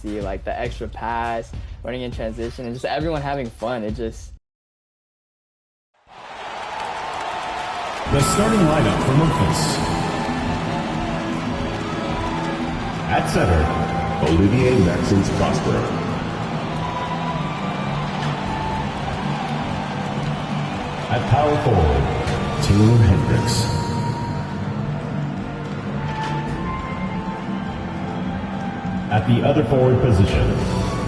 see like the extra pass, running in transition, and just everyone having fun. It just. The starting lineup for Memphis. At center, Olivier Maxence Prosper. At power forward, Taylor Hendricks. At the other forward position,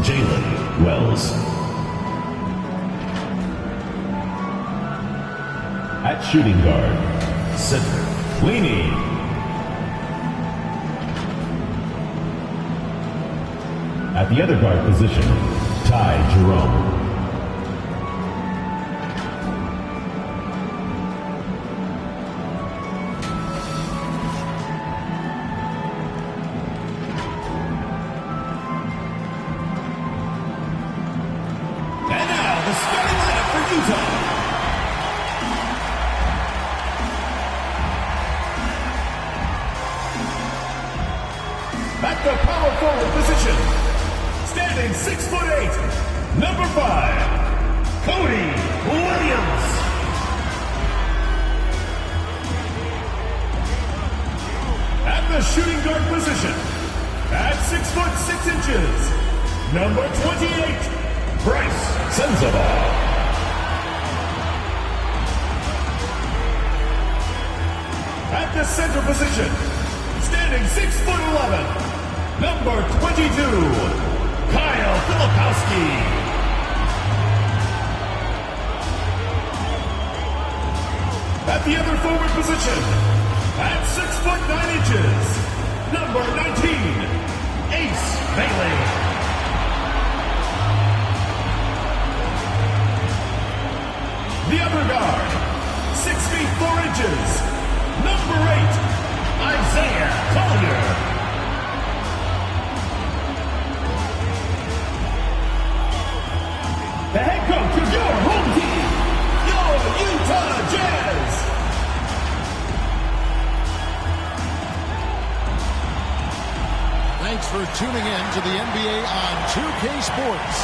Jalen Wells. At shooting guard, center, Leaney. At the other guard position, Ty Jerome. At the power forward position, standing 6'8", number 5, Cody Williams. At the shooting guard position, at 6'6", number 28, Bryce Sensabaugh. At the center position, standing 6'11", number 22, Kyle Filipowski. At the other forward position, at 6'9", number 19, Ace Bailey. The other guard, 6 feet 4 inches, number 8, Isaiah Collier. The head coach of your home team, your Utah Jazz. Thanks for tuning in to the NBA on 2K Sports.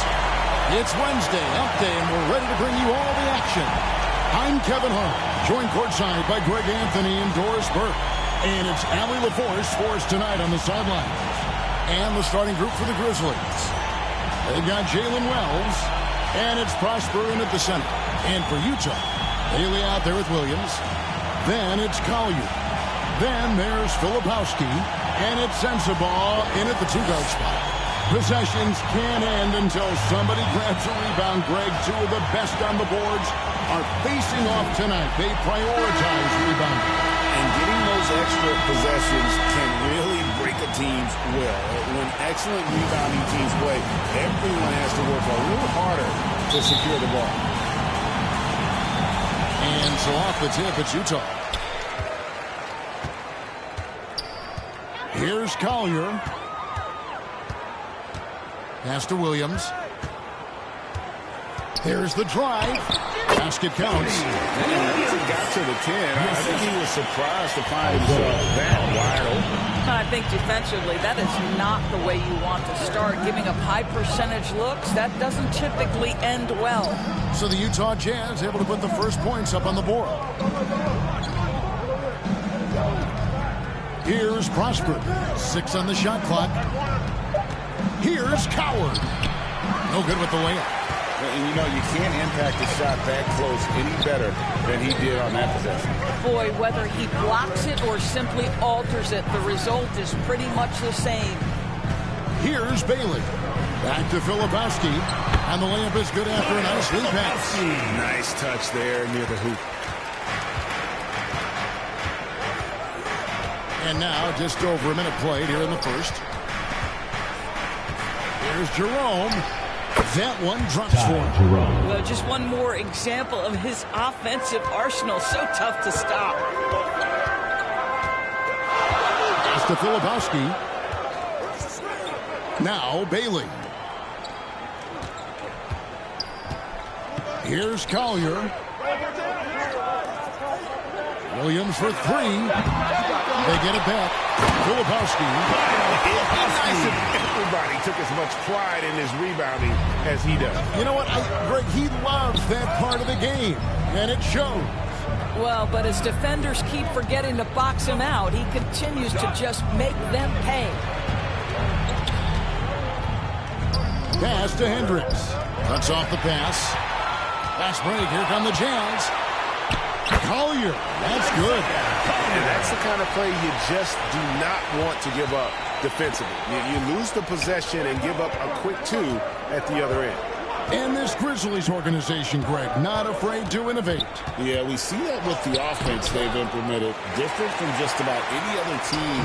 It's Wednesday, Hump Day, and we're ready to bring you all the action. I'm Kevin Hart, joined courtside by Greg Anthony and Doris Burke. And it's Allie LaForce for us tonight on the sideline. And the starting group for the Grizzlies. They've got Jalen Wells. And it's Prosper in at the center. And for Utah, Haley out there with Williams. Then it's Collier. Then there's Filipowski. And it's Sensabaugh in at the two-guard spot. Possessions can't end until somebody grabs a rebound. Greg, two of the best on the boards are facing off tonight. They prioritize rebounding. And getting those extra possessions can really break a team's will. When excellent rebounding teams play, everyone has to work a little harder to secure the ball. And so off the tip, it's Utah. Here's Collier. Pass to Williams. Here's the drive. Basket counts. And got to the 10. I think he was surprised to find himself that wide open. I think defensively, that is not the way you want to start. Giving up high percentage looks, that doesn't typically end well. So the Utah Jazz able to put the first points up on the board. Here's Prosper. 6 on the shot clock. Here's Coward. No good with the layup. And you know, you can't impact a shot that close any better than he did on that possession. Boy, whether he blocks it or simply alters it, the result is pretty much the same. Here's Bailey. Back to Filipowski. And the layup is good after a nice lead pass. Nice touch there near the hoop. And now just over a minute played here in the first. Here's Jerome. That one drops for him. Well, just one more example of his offensive arsenal. So tough to stop. Pass to Filipowski. Now Bailey. Here's Collier. Williams for 3. They get it back. Filipowski. nobody took as much pride in his rebounding as he does. You know what, Greg, he loves that part of the game, and it shows. Well, but as defenders keep forgetting to box him out, he continues to just make them pay. Pass to Hendricks. Cuts off the pass. Fast break. Here come the Jazz. Collier. That's good. And that's the kind of play you just do not want to give up defensively. You lose the possession and give up a quick two at the other end. And this Grizzlies organization, Greg, not afraid to innovate. Yeah, we see that with the offense they've implemented. Different from just about any other team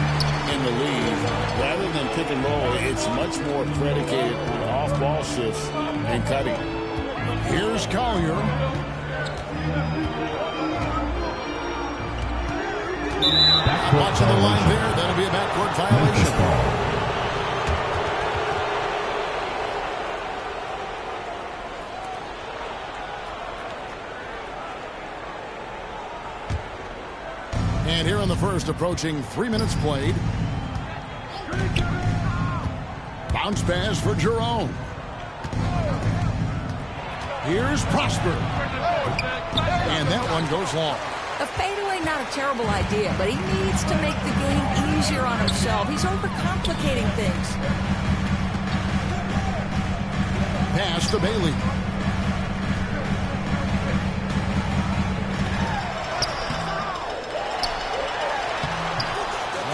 in the league. Rather than pick and roll, it's much more predicated on off-ball shifts and cutting. Here's Collier. Watching the line there. That'll be a backcourt violation. And here in the first, approaching 3 minutes played. Bounce pass for Jerome. Here's Prosper. And that one goes long. A fadeaway, not a terrible idea, but he needs to make the game easier on himself. He's overcomplicating things. Pass to Bailey.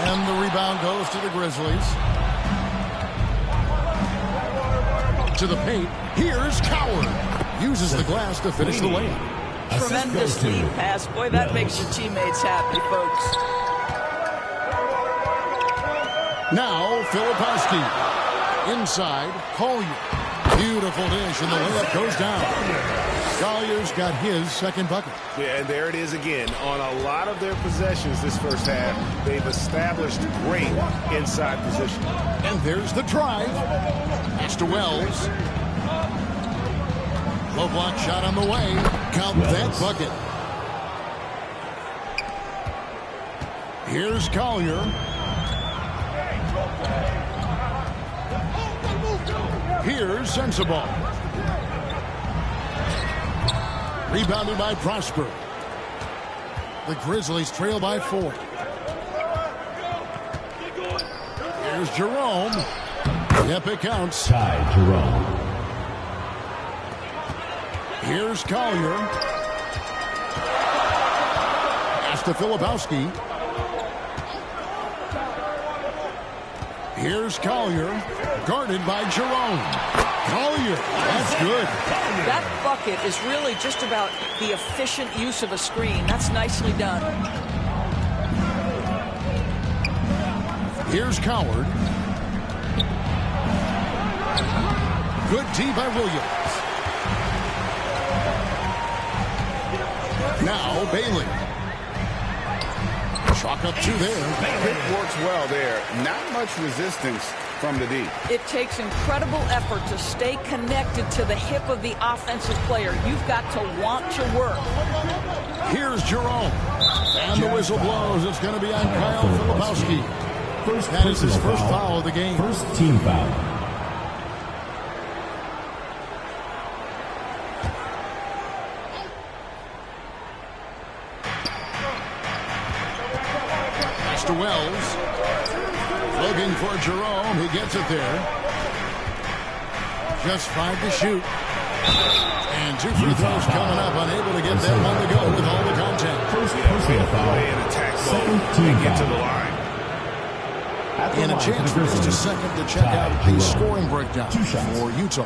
And the rebound goes to the Grizzlies. To the paint. Here's Coward. Uses the glass to finish the layup. Tremendous lead pass. Boy, that makes your teammates happy, folks. Now, Filipowski. Inside, Collier. Beautiful dish, and the layup goes down. Collier's got his second bucket. Yeah, and there it is again. On a lot of their possessions this first half, they've established great inside position. And there's the drive. Pass to Wells. Low block shot on the way. Count that bucket. Here's Collier. Here's Sensabaugh. Rebounded by Prosper. The Grizzlies trail by 4. Here's Jerome. Yep, it counts. Ty Jerome. Here's Collier. Pass to Filipowski. Here's Collier. Guarded by Jerome. Collier. That's good. That bucket is really just about the efficient use of a screen. That's nicely done. Here's Coward. Good D by Williams. Now Bailey. Chalk up 2 there. It works well there. Not much resistance from the D. It takes incredible effort to stay connected to the hip of the offensive player. You've got to want to work. Here's Jerome. And the whistle blows. It's going to be on Kyle Filipowski. That is his first foul of the game. First team foul. To Wells. Looking for Jerome. He gets it there. Just 5 to shoot. And 2 free throws coming up. Unable to get that one to go with all the contact. First personal foul. Second team Get to foul. the line. And a chance for just a second to check out the scoring breakdown for Utah.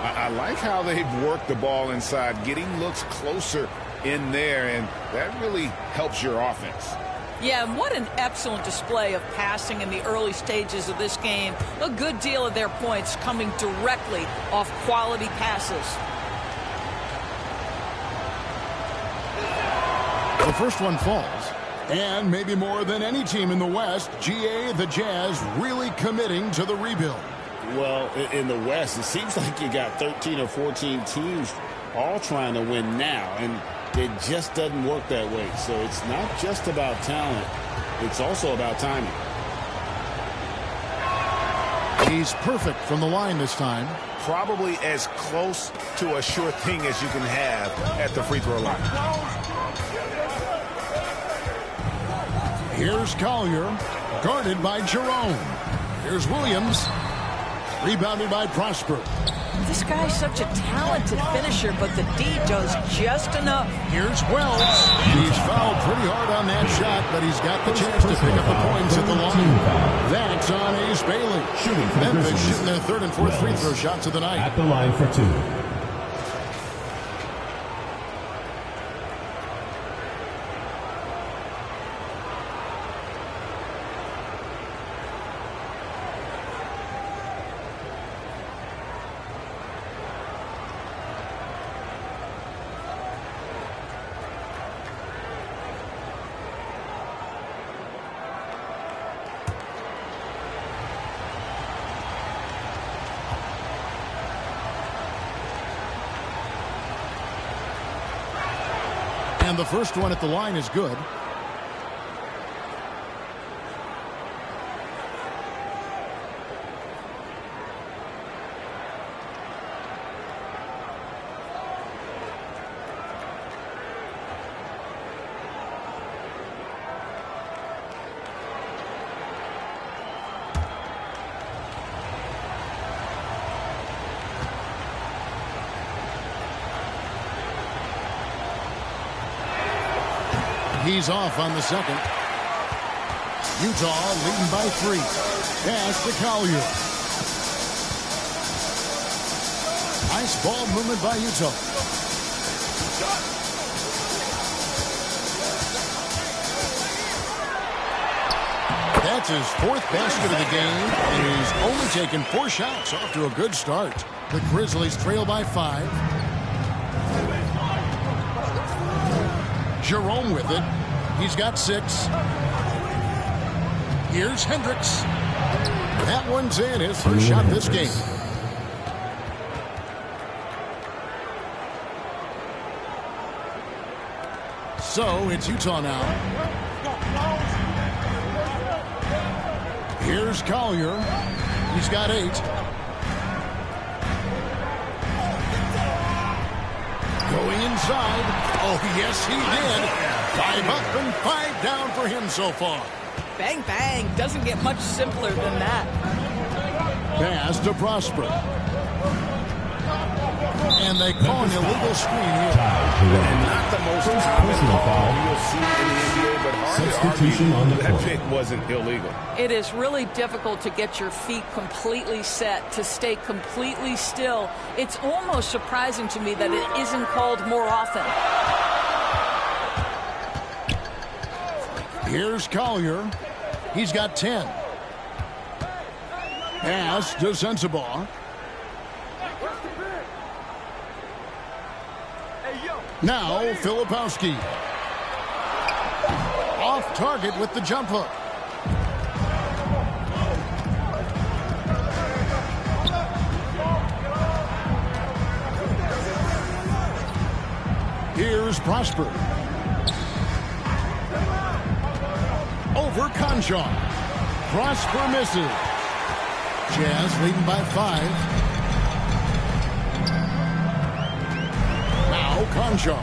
I like how they've worked the ball inside, getting looks closer in there, and that really helps your offense. Yeah, and what an excellent display of passing in the early stages of this game. A good deal of their points coming directly off quality passes. The first one falls. And maybe more than any team in the West, GA, the Jazz, really committing to the rebuild. Well, in the West, it seems like you got 13 or 14 teams all trying to win now, and it just doesn't work that way. So it's not just about talent. It's also about timing. He's perfect from the line this time. Probably as close to a sure thing as you can have at the free throw line. Here's Collier, guarded by Jerome. Here's Williams, rebounded by Prosper. This guy's such a talented finisher, but the D does just enough. Here's Wells. He's fouled pretty hard on that shot, but he's got the chance to pick up the points at the line. That's on Ace Bailey. Memphis shooting their third and fourth free throw shots of the night. At the line for 2. And the first one at the line is good. He's off on the second. Utah leading by 3. Pass to Collier. Nice ball movement by Utah. That's his 4th basket of the game, and he's only taken 4 shots. Off to a good start. The Grizzlies trail by 5. Jerome with it. He's got 6. Here's Hendricks. That one's in, his first shot this game. So it's Utah now. Here's Collier. He's got 8. Going inside. Oh, yes, he did. 5 up and 5 down for him so far. Bang, bang. Doesn't get much simpler than that. Pass to Prosper. And they call an illegal screen here. And not the most common call you'll see in the NBA, but hard to Substitution on the argue that court. pick wasn't illegal. It is really difficult to get your feet completely set, to stay completely still. It's almost surprising to me that it isn't called more often. Here's Collier. He's got 10. Pass to Sensabaugh. Now Filipowski. Off target with the jump hook. Here's Prosper. Over Conchon. Prosper misses. Jazz leading by 5. Now Conchon.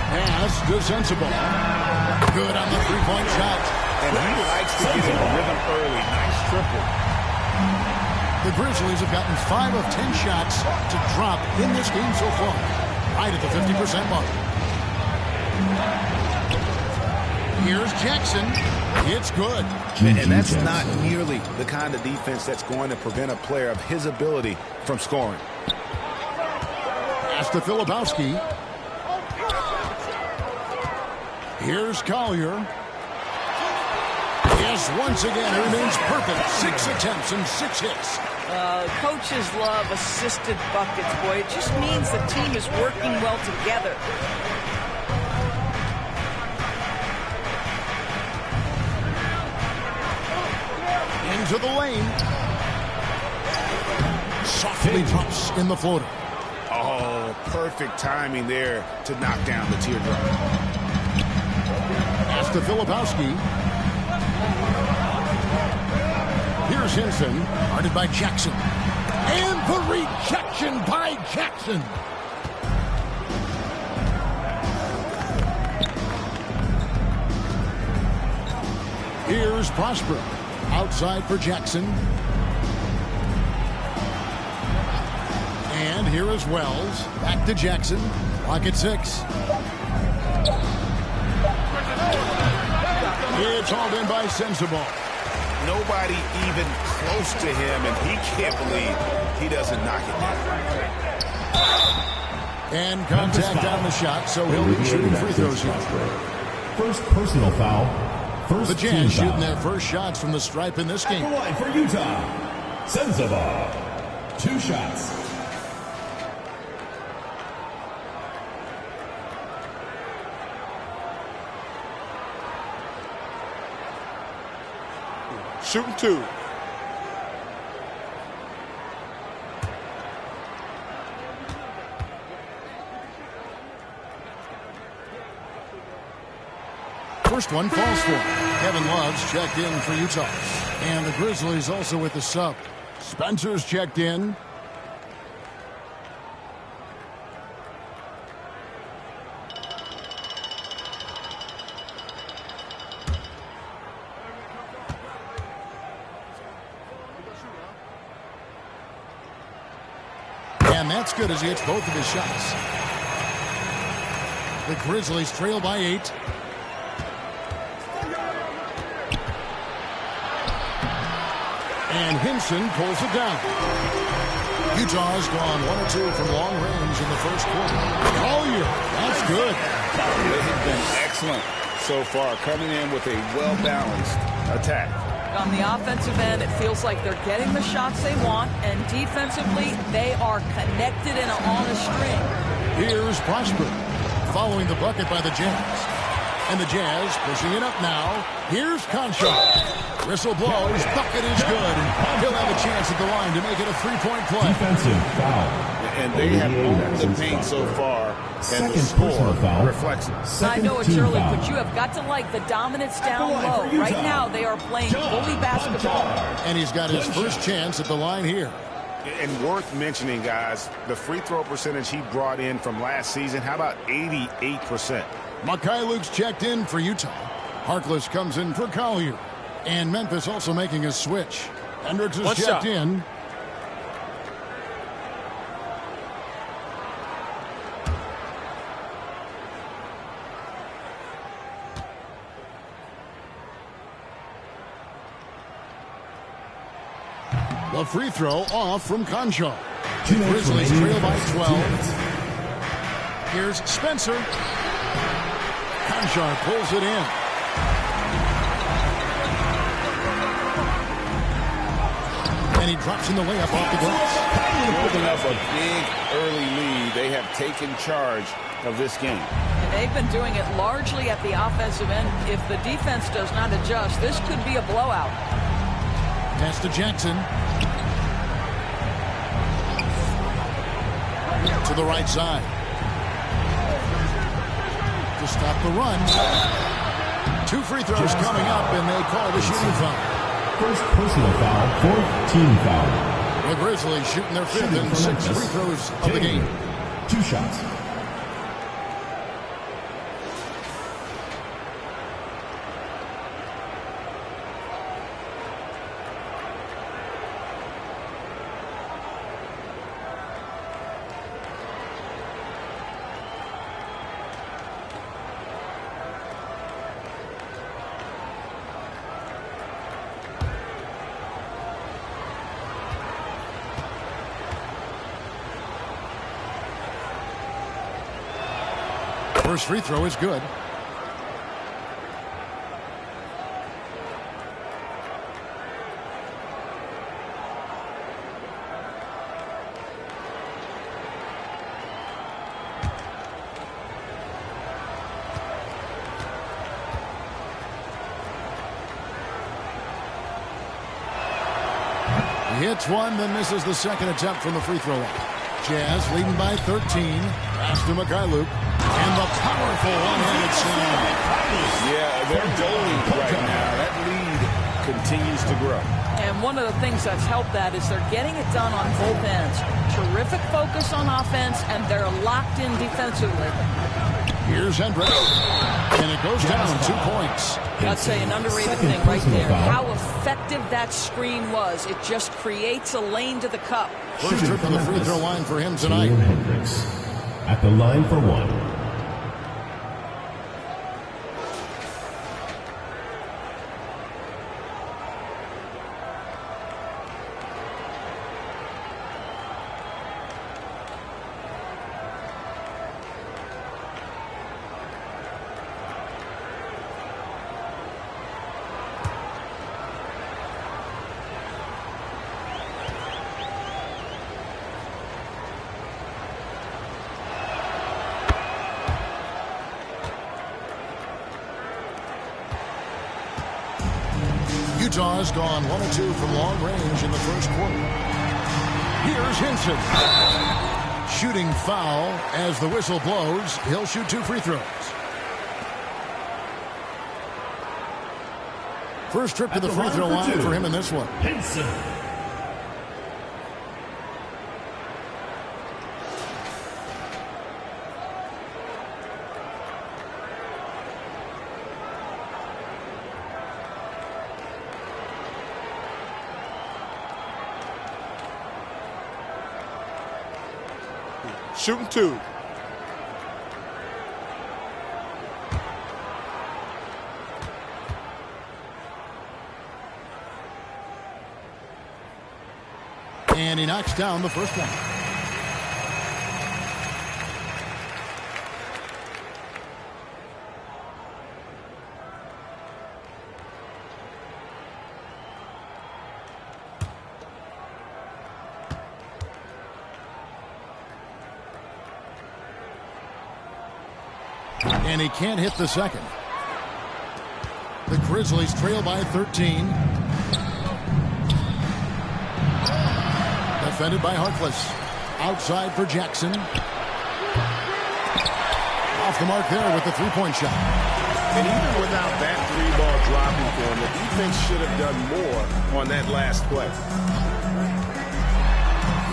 Pass to Sensabaugh. Good on the three-point shot. And he likes to get in the rhythm early. Nice triple. The Grizzlies have gotten 5 of 10 shots to drop in this game so far. Right at the 50% mark. Here's Jackson. It's good. And that's not nearly the kind of defense that's going to prevent a player of his ability from scoring. Pass to Filipowski. Here's Collier. Yes, once again, he remains perfect. 6 attempts and 6 hits. Coaches love assisted buckets, boy. It just means the team is working well together. Into the lane. Softly drops in the floater. Oh, perfect timing there to knock down the teardrop. Pass to Filipowski. Here's Hinson, guarded by Jackson. And the rejection by Jackson. Here's Prosper. Outside for Jackson. And here is Wells. Back to Jackson. Clock at 6. It's hauled in by Sensible. Nobody even close to him, and he can't believe he doesn't knock it down. And contact on the shot, so he'll be shooting free throws here. First personal foul. First The Jazz team shooting foul. their first shots from the stripe in this At the game. line for Utah, Sensible. 2 shots. Shooting 2. First one falls for him. Kevin Love's checked in for Utah. And the Grizzlies also with the sub. Spencer's checked in. And that's good as he hits both of his shots. The Grizzlies trail by 8. And Hinson pulls it down. Utah's gone 1 or 2 from long range in the first quarter. Collier, that's good. They have been excellent so far, coming in with a well-balanced attack. On the offensive end, it feels like they're getting the shots they want, and defensively, they are connected and on a string. Here's Prosper, following the bucket by the Jazz. And the Jazz pushing it up now. Here's Conchar. Whistle blows, bucket is good. He'll have a chance at the line to make it a 3-point play. Defensive foul. And they have owned the paint so far, and Second the score personal foul. reflects it. I know it's Second early, team foul. but you have got to like the dominance down line for low. Utah, Right now, they are playing bully basketball. And he's got his first chance at the line here. And worth mentioning, guys, the free throw percentage he brought in from last season, how about 88%? Luke's checked in for Utah. Harkless comes in for Collier. And Memphis also making a switch. Hendricks is checked in. The free throw off from Conchar. The Grizzlies trail by 12. Here's Spencer. Conchar pulls it in. And he drops in the layup off the glass. Building up a big early lead. They have taken charge of this game. And they've been doing it largely at the offensive end. If the defense does not adjust, this could be a blowout. Pass to Jackson. To the right side. To stop the run. 2 free throws coming up, and they call the shooting foul. First personal foul, 4th team foul. The Grizzlies shooting their 5th Shooting and for 6th Memphis. free throws of the game. 2 shots. First free throw is good. He hits one, then misses the second attempt from the free throw line. Jazz leading by 13. Pass to Luke. And the powerful one-handed slam. Yeah, they're goaling right now. That lead continues to grow. And one of the things that's helped that is they're getting it done on both ends. Terrific focus on offense, and they're locked in defensively. Here's Hendricks, and it goes down 2 points. I'd say an underrated thing right there. How effective that screen was. It just creates a lane to the cup. First trip to the free throw line for him tonight. Hendricks at the line for one. Utah's gone 1 of 2 from long range in the first quarter. Here's Hinson. Shooting foul as the whistle blows. He'll shoot 2 free throws. First trip to the free throw line for him in this one. Hinson. Shooting 2. And he knocks down the first one. And he can't hit the second. The Grizzlies trail by 13. Defended by Harkless. Outside for Jackson. Off the mark there with the three-point shot. And even without that 3-ball dropping for him, the defense should have done more on that last play.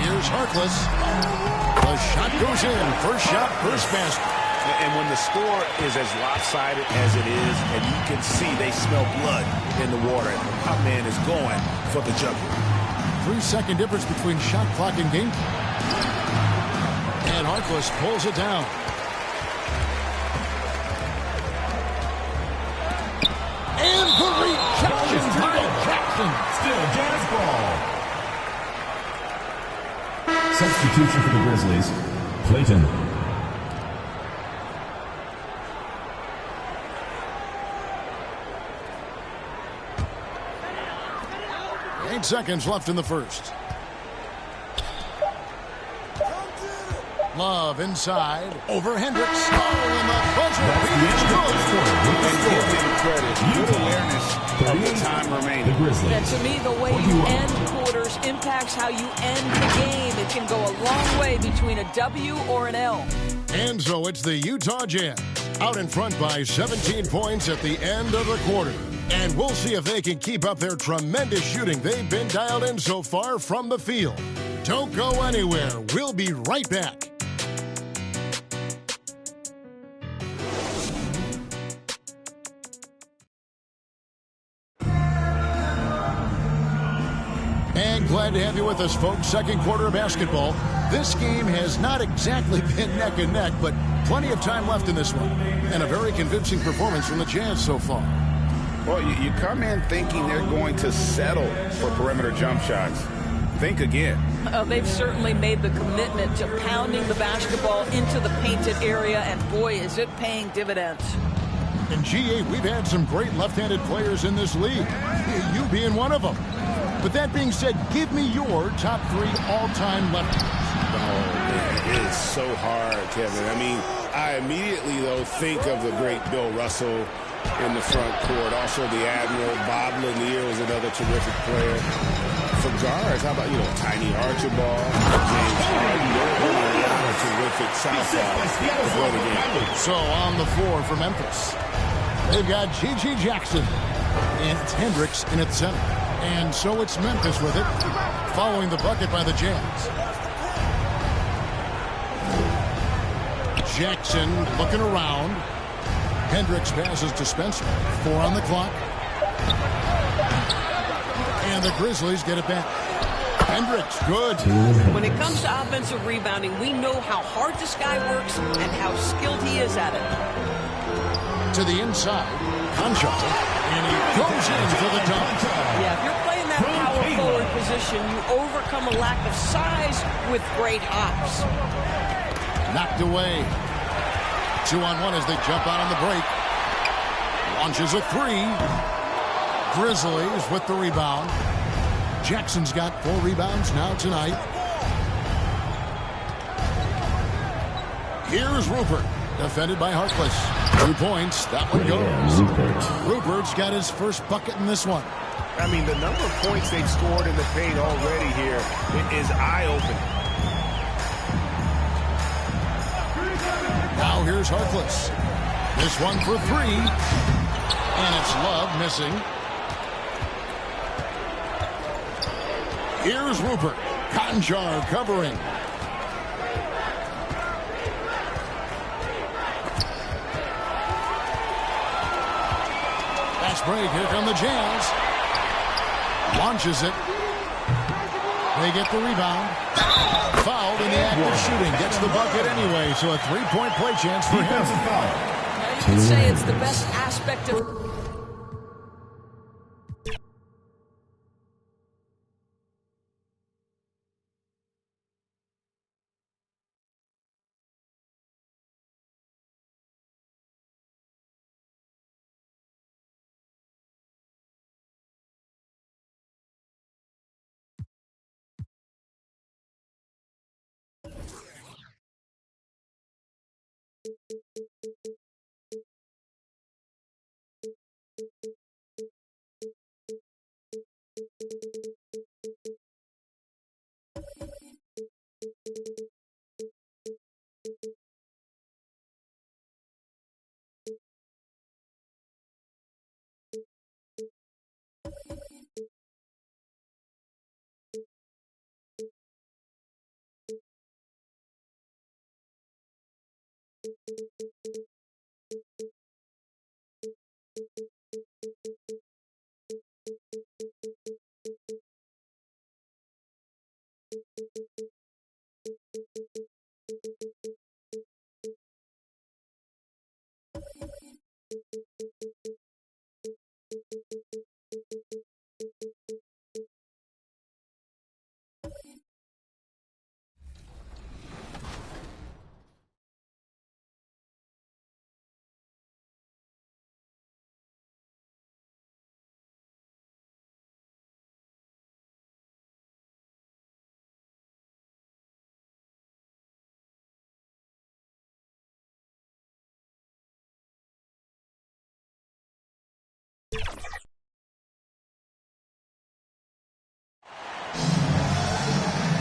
Here's Harkless. The shot goes in. First shot, first basket. And when the score is as lopsided as it is, and you can see they smell blood in the water, our man is going for the jugular. 3-second difference between shot clock and game. And Harkless pulls it down. And the rejection by Jackson. Still Jazz ball. Substitution for the Grizzlies. Clayton. 8 seconds left in the first. Love inside. Over Hendricks. Oh, and the buzzer beats And give them credit. Good awareness of the time remaining. And to me, the way you end quarters impacts how you end the game. It can go a long way between a W or an L. And so it's the Utah Jazz out in front by 17 points at the end of the quarter. And we'll see if they can keep up their tremendous shooting they've been dialed in so far from the field. Don't go anywhere. We'll be right back. And glad to have you with us, folks. Second quarter of basketball. This game has not exactly been neck and neck, but plenty of time left in this one. And a very convincing performance from the Jazz so far. Well, you come in thinking they're going to settle for perimeter jump shots. Think again. They've certainly made the commitment to pounding the basketball into the painted area, and boy, is it paying dividends. In G8, we've had some great left-handed players in this league, you being one of them. But that being said, give me your top 3 all-time lefties. Oh, man, it is so hard, Kevin. I mean, I immediately, though, think of the great Bill Russell in the front court. Also the Admiral. Bob Lanier was another terrific player. For guards, how about, Tiny Archibald, James Harden, a terrific southpaw to play the game. So on the floor for Memphis, they've got G.G. Jackson. And it's Hendricks in at center. And so it's Memphis with it, following the bucket by the Jazz. Jackson looking around. Hendricks passes to Spencer. 4 on the clock. And the Grizzlies get it back. Hendricks, good. When it comes to offensive rebounding, we know how hard this guy works and how skilled he is at it. To the inside. Concha. And he goes in for the dunk. Yeah, if you're playing that power forward position, you overcome a lack of size with great hops. Knocked away. 2-on-1 as they jump out on the break. Launches a 3. Grizzlies with the rebound. Jackson's got 4 rebounds now tonight. Here's Rupert, defended by Harkless. 2 points, that one goes. Rupert's got his first bucket in this one. I mean, the number of points they've scored in the paint already here is eye-opening. Now here's Harkless. This one for 3. And it's Love missing. Here's Rupert. Conjar covering. Fast break. Here come the Jazz. Launches it. They get the rebound. Fouled in the act of shooting. Gets the bucket anyway, so a 3-point play chance for him. You can say it's the best aspect of...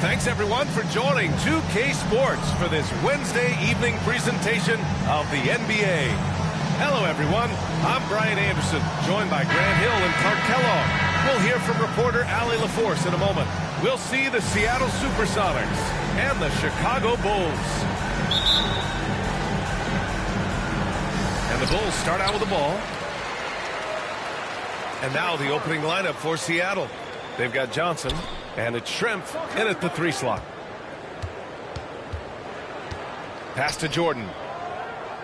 Thanks, everyone, for joining 2K Sports for this Wednesday evening presentation of the NBA. Hello, everyone. I'm Brian Anderson, joined by Grant Hill and Clark Kellogg. We'll hear from reporter Allie LaForce in a moment. We'll see the Seattle Supersonics and the Chicago Bulls. And the Bulls start out with the ball. And now the opening lineup for Seattle. They've got Johnson, and it's Schrempf in at the 3 slot. Pass to Jordan.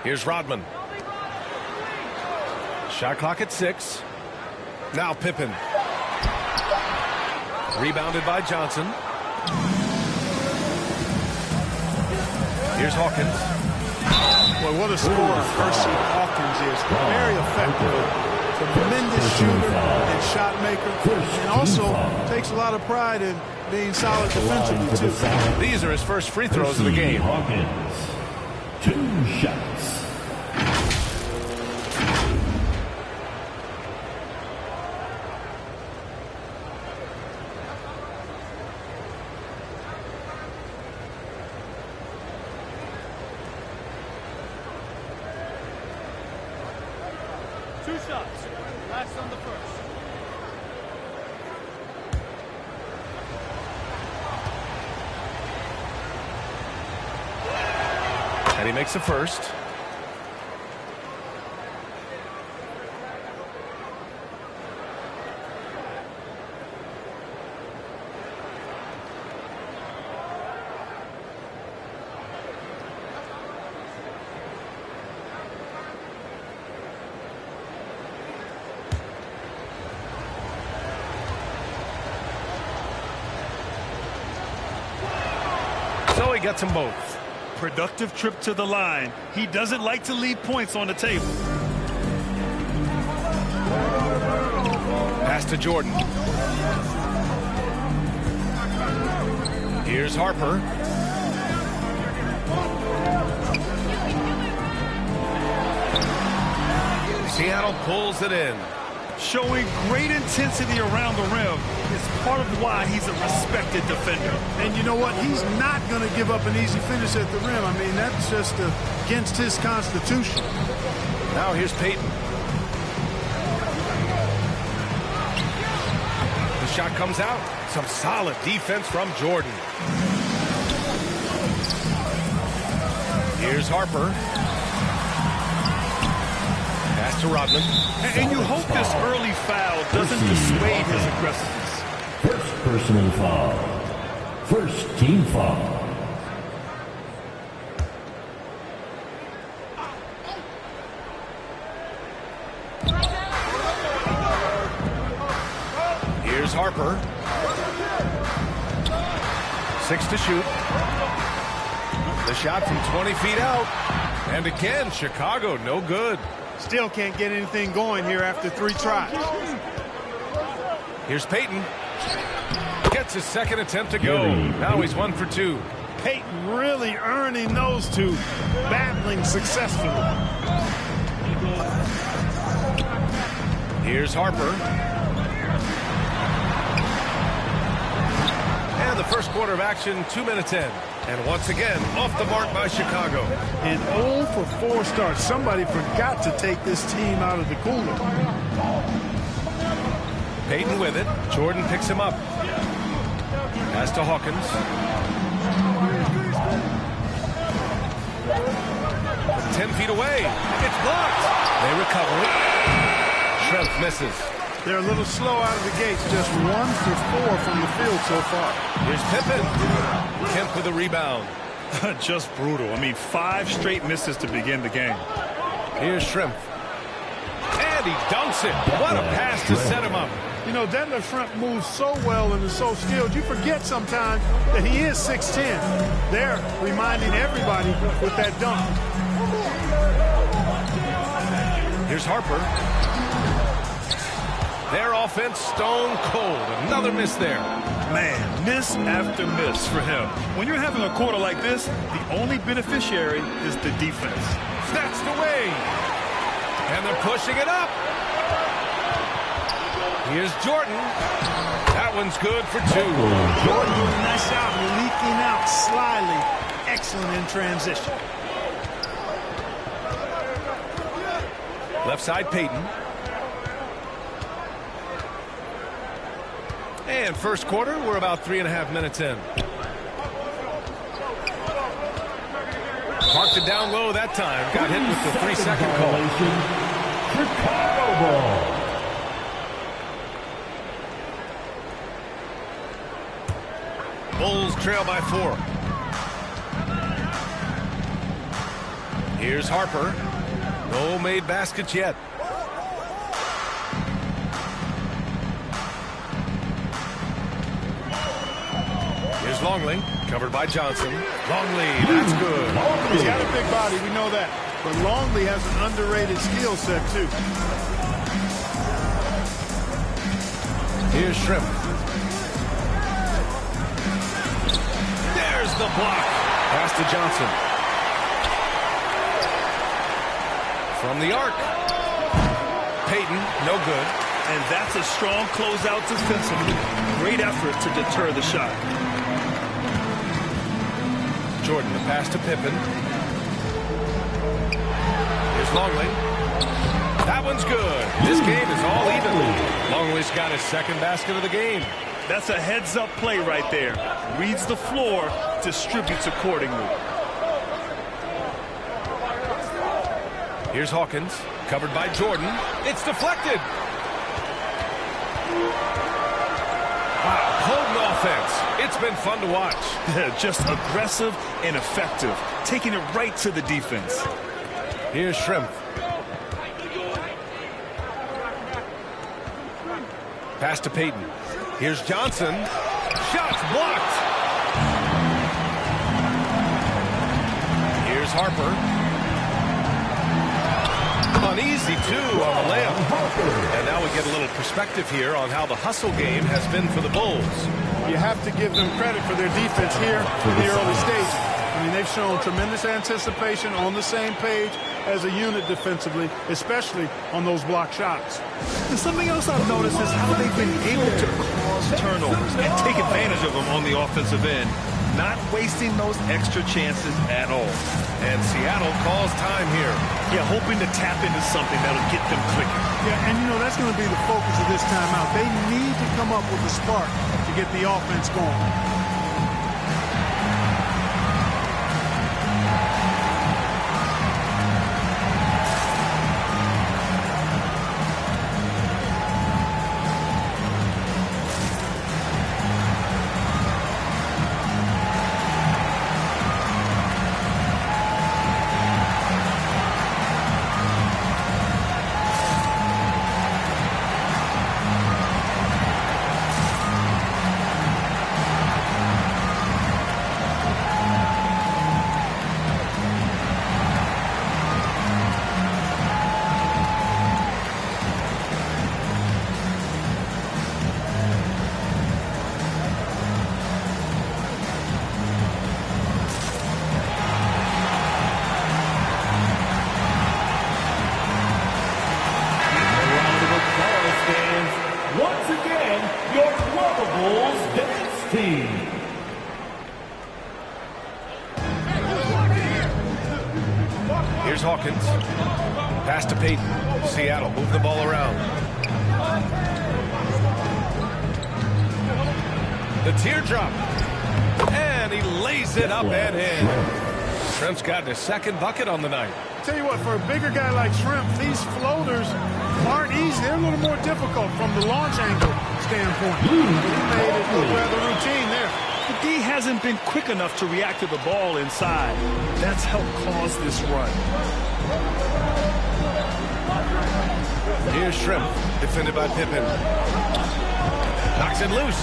Here's Rodman. Shot clock at 6. Now Pippen. Rebounded by Johnson. Here's Hawkins. Boy, what a scorer Percy Hawkins is. Very effective. Tremendous shooter and shot maker. And also takes a lot of pride in being solid defensively, too. These are his first free throws of the game. Hawkins. 2 shots. Two shots. Last on the first. And he makes the first. So he gets them both. Productive trip to the line. He doesn't like to leave points on the table. Pass to Jordan. Here's Harper. Seattle pulls it in. Showing great intensity around the rim is part of why he's a respected defender. And you know what? He's not going to give up an easy finish at the rim. I mean, that's just against his constitution. Now here's Payton. The shot comes out. Some solid defense from Jordan. Here's Harper. Pass to Rodman. And you hope this early foul doesn't dissuade his aggressiveness. First personal foul. First team foul. Here's Harper. 6 to shoot. The shot from 20 feet out. And again, Chicago, no good. Still can't get anything going here after 3 tries. Here's Payton. Gets his second attempt to go. Now he's 1 for 2. Payton really earning those two, battling successfully. Here's Harper. And the first quarter of action, 2 minutes in. And once again, off the mark by Chicago. And 0 for 4 starts. Somebody forgot to take this team out of the cooler. Payton with it. Jordan picks him up. Pass to Hawkins. 10 feet away. It's blocked. They recover it. Schrempf misses. They're a little slow out of the gates. Just 1 for 4 from the field so far. Here's Pippen. Kemp with a rebound. Just brutal. I mean, 5 straight misses to begin the game. Here's Schrempf. And he dunks it. What a pass to set him up. You know, Detlef Schrempf moves so well and is so skilled. You forget sometimes that he is 6'10". They're reminding everybody with that dunk. Here's Harper. Their offense stone cold. Another miss there. Man, miss after miss for him. When you're having a quarter like this, the only beneficiary is the defense. Snatched away. And they're pushing it up. Here's Jordan. That one's good for 2. Jordan doing a nice job leaking out slyly. Excellent in transition. Left side, Payton. And first quarter, we're about 3.5 minutes in. Parked it down low that time. Got hit with the 3-second call. Chicago ball. Bulls trail by 4. Here's Harper. No made baskets yet. Here's Longley, covered by Johnson. Longley, that's good. He's got a big body, we know that. But Longley has an underrated skill set, too. Here's Schrempf. There's the block. Pass to Johnson. From the arc. Payton, no good. And that's a strong closeout defensively. Great effort to deter the shot. Jordan, the pass to Pippen. Here's Longley. That one's good. This game is all even. Longley's got his second basket of the game. That's a heads-up play right there. Reads the floor, distributes accordingly. Here's Hawkins, covered by Jordan. It's deflected. Wow, potent offense. It's been fun to watch. Just aggressive and effective, taking it right to the defense. Here's Shrimp. Pass to Payton. Here's Johnson. Shots blocked. Here's Harper. Uneasy, too, on the layup. And now we get a little perspective here on how the hustle game has been for the Bulls. You have to give them credit for their defense here in the early stage. I mean, they've shown tremendous anticipation, on the same page as a unit defensively, especially on those block shots. And something else I've noticed is how they've been able to cause turnovers and take advantage of them on the offensive end, not wasting those extra chances at all. And Seattle calls time here. Yeah, hoping to tap into something that'll get them clicking. Yeah, and you know, that's going to be the focus of this timeout. They need to come up with a spark to get the offense going. Here's Hawkins. Pass to Payton. Seattle move the ball around. The teardrop. And he lays it up and in. Shrimp's got his second bucket on the night. Tell you what, for a bigger guy like Shrimp, these floaters aren't easy. They're a little more difficult from the launch angle standpoint. He made it look rather routine there. The D hasn't been quick enough to react to the ball inside. That's helped cause this run. Here's Shrimp, defended by Pippen. Knocks it loose.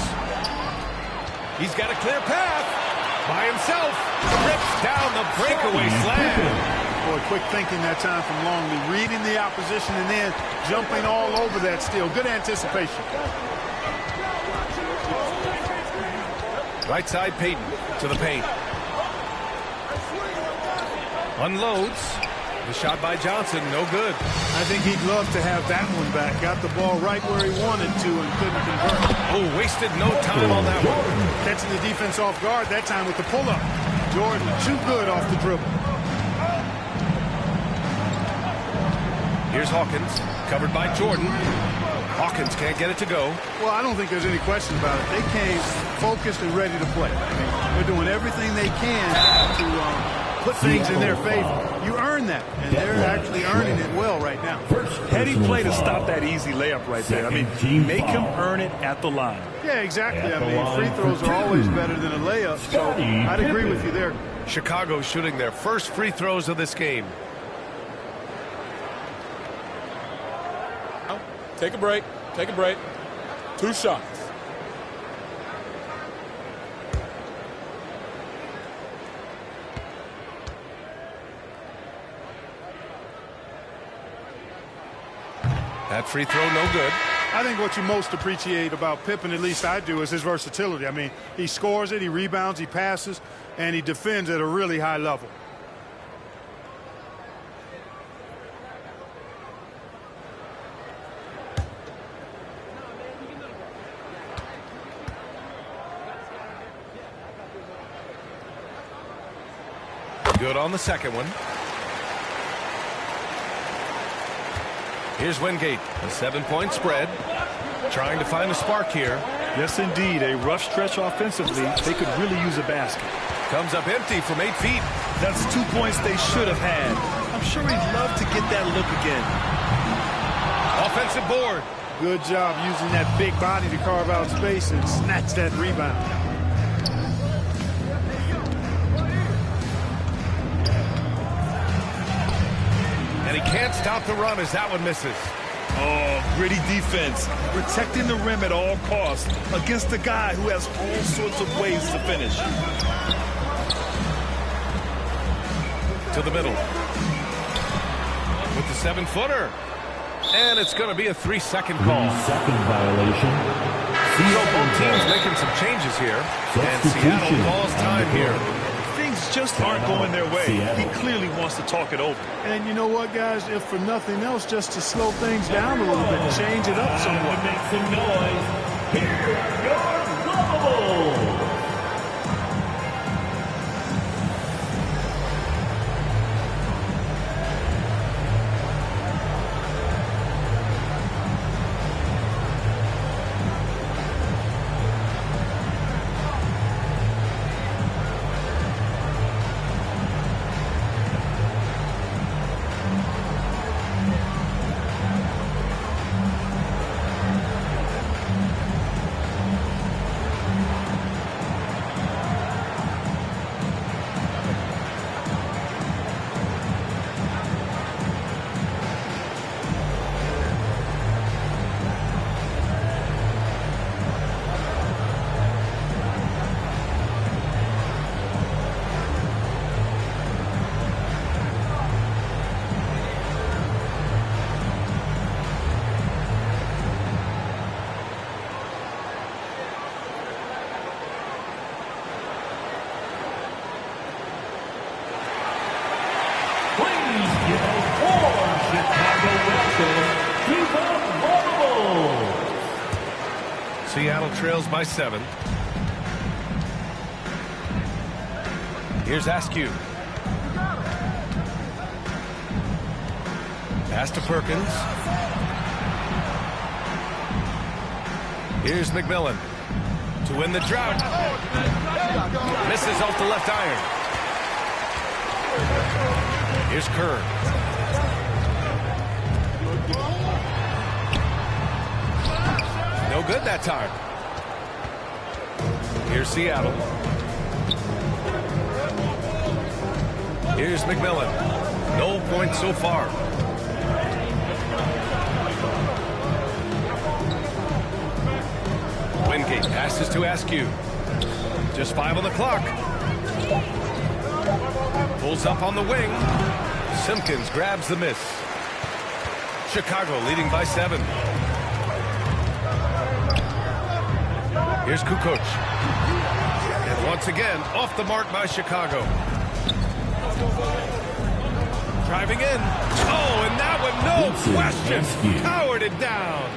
He's got a clear path. By himself. Rips down the breakaway slam. Boy, quick thinking that time from Longley. Reading the opposition and then jumping all over that steal. Good anticipation. Right side, Payton to the paint. Unloads. The shot by Johnson, no good. I think he'd love to have that one back. Got the ball right where he wanted to and couldn't convert. Oh, wasted no time on that one. Catching the defense off guard that time with the pull-up. Jordan too good off the dribble. Here's Hawkins, covered by Jordan. Hawkins can't get it to go. Well, I don't think there's any question about it. They came focused and ready to play. I mean, they're doing everything they can to put things in their favor. You earn that, and they're actually earning it well right now. Heady play to stop that easy layup right there. I mean, make him earn it at the line. Yeah, exactly. I mean, free throws are always better than a layup, so I'd agree with you there. Chicago shooting their first free throws of this game. Take a break. Take a break. 2 shots. That free throw, no good. I think what you most appreciate about Pippen, at least I do, is his versatility. I mean, he scores it, he rebounds, he passes, and he defends at a really high level. Good on the second one. Here's Wingate, a 7-point spread. Trying to find a spark here. Yes, indeed. A rough stretch offensively. They could really use a basket. Comes up empty from 8 feet. That's 2 points they should have had. I'm sure he'd love to get that look again. Offensive board. Good job using that big body to carve out space and snatch that rebound. And he can't stop the run as that one misses. Oh, gritty defense. Protecting the rim at all costs against a guy who has all sorts of ways to finish. To the middle. With the 7-footer. And it's going to be a 3-second call. 3-second violation. So both teams making some changes here. And Seattle calls time here. Things just aren't going their way. He clearly wants to talk it over. And you know what, guys? If for nothing else, just to slow things down a little bit, change it up somewhat. Make some noise. Here, your Global. Seattle trails by 7. Here's Askew. Pass to Perkins. Here's McMillan to win the drought. Misses off the left iron. Here's Kerr. No good that time. Here's Seattle. Here's McMillan. No points so far. Wingate passes to Askew. Just 5 on the clock. Pulls up on the wing. Simpkins grabs the miss. Chicago leading by 7. Here's Kukoc. And once again, off the mark by Chicago. Driving in. Oh, and that one, no question, powered it down.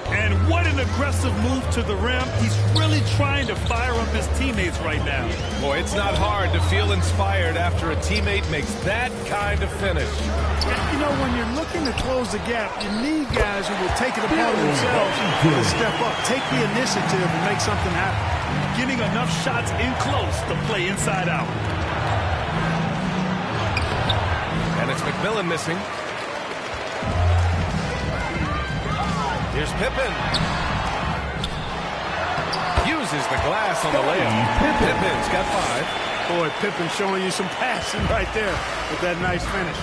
And what an aggressive move to the rim. He's really trying to fire up his teammates right now. Boy, it's not hard to feel inspired after a teammate makes that kind of finish. You know, when you're looking to close the gap, you need guys who will take it upon themselves and step up, take the initiative and make something happen. Getting enough shots in close to play inside out. And it's McMillan missing. Here's Pippen. Uses the glass on the layup. Pippen's got 5. Boy, Pippen showing you some passing right there with that nice finish.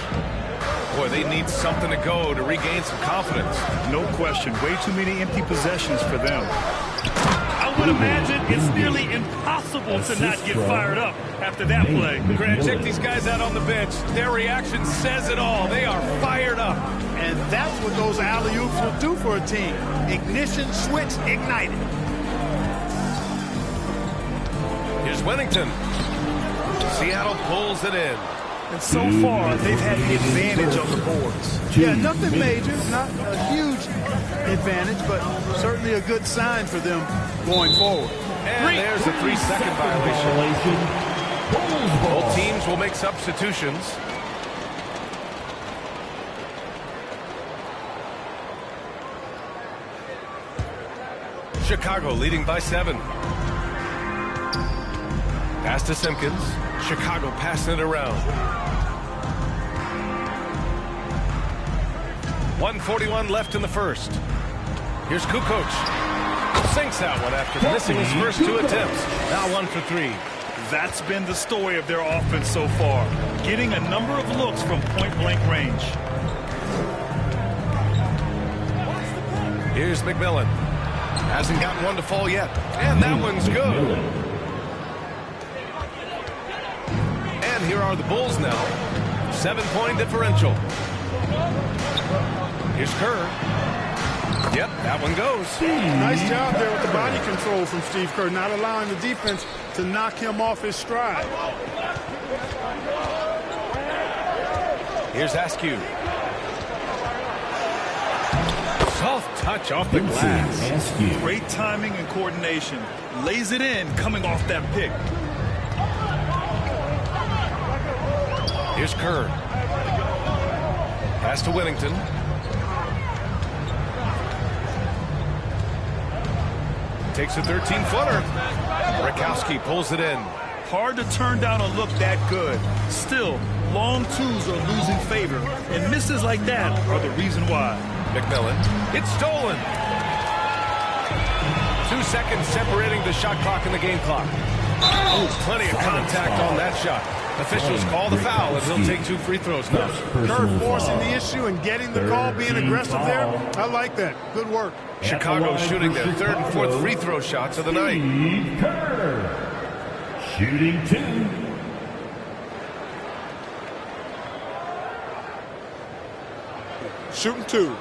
Boy, they need something to go to regain some confidence. No question. Way too many empty possessions for them. I would imagine it's nearly impossible to not get fired up after that play. Grant, check these guys out on the bench. Their reaction says it all. They are fired up. And that's what those alley-oops will do for a team. Ignition switch ignited. Here's Wennington. Seattle pulls it in. And so far, they've had the advantage on the boards. Yeah, nothing major, not a huge advantage, but certainly a good sign for them going forward. And there's a 3-second violation. Both teams will make substitutions. Chicago leading by 7. Pass to Simpkins. Chicago passing it around. 1:41 left in the first. Here's Kukoc. Sinks that one after missing his first 2 attempts. Now 1 for 3. That's been the story of their offense so far, getting a number of looks from point-blank range. Here's McMillan. Hasn't gotten one to fall yet. And that one's good. And here are the Bulls now. 7-point differential. Here's Kerr. Yep, that one goes. Nice job there with the body control from Steve Kerr, not allowing the defense to knock him off his stride. Here's Askew. Soft touch off the glass. Great timing and coordination. Lays it in coming off that pick. Here's Kerr. Pass to Whittington. Takes a 13-footer. Rakowski pulls it in. Hard to turn down a look that good. Still, long twos are losing favor, and misses like that are the reason why. McMillan. It's stolen. 2 seconds separating the shot clock and the game clock. Oh, plenty of contact on that shot. Officials call the foul, and he'll take 2 free throws now. Kerr forcing the issue and getting the call, being aggressive there. I like that. Good work. Chicago shooting their 3rd and 4th free throw shots of the night. Steve Kerr. Shooting 2. Shooting 2.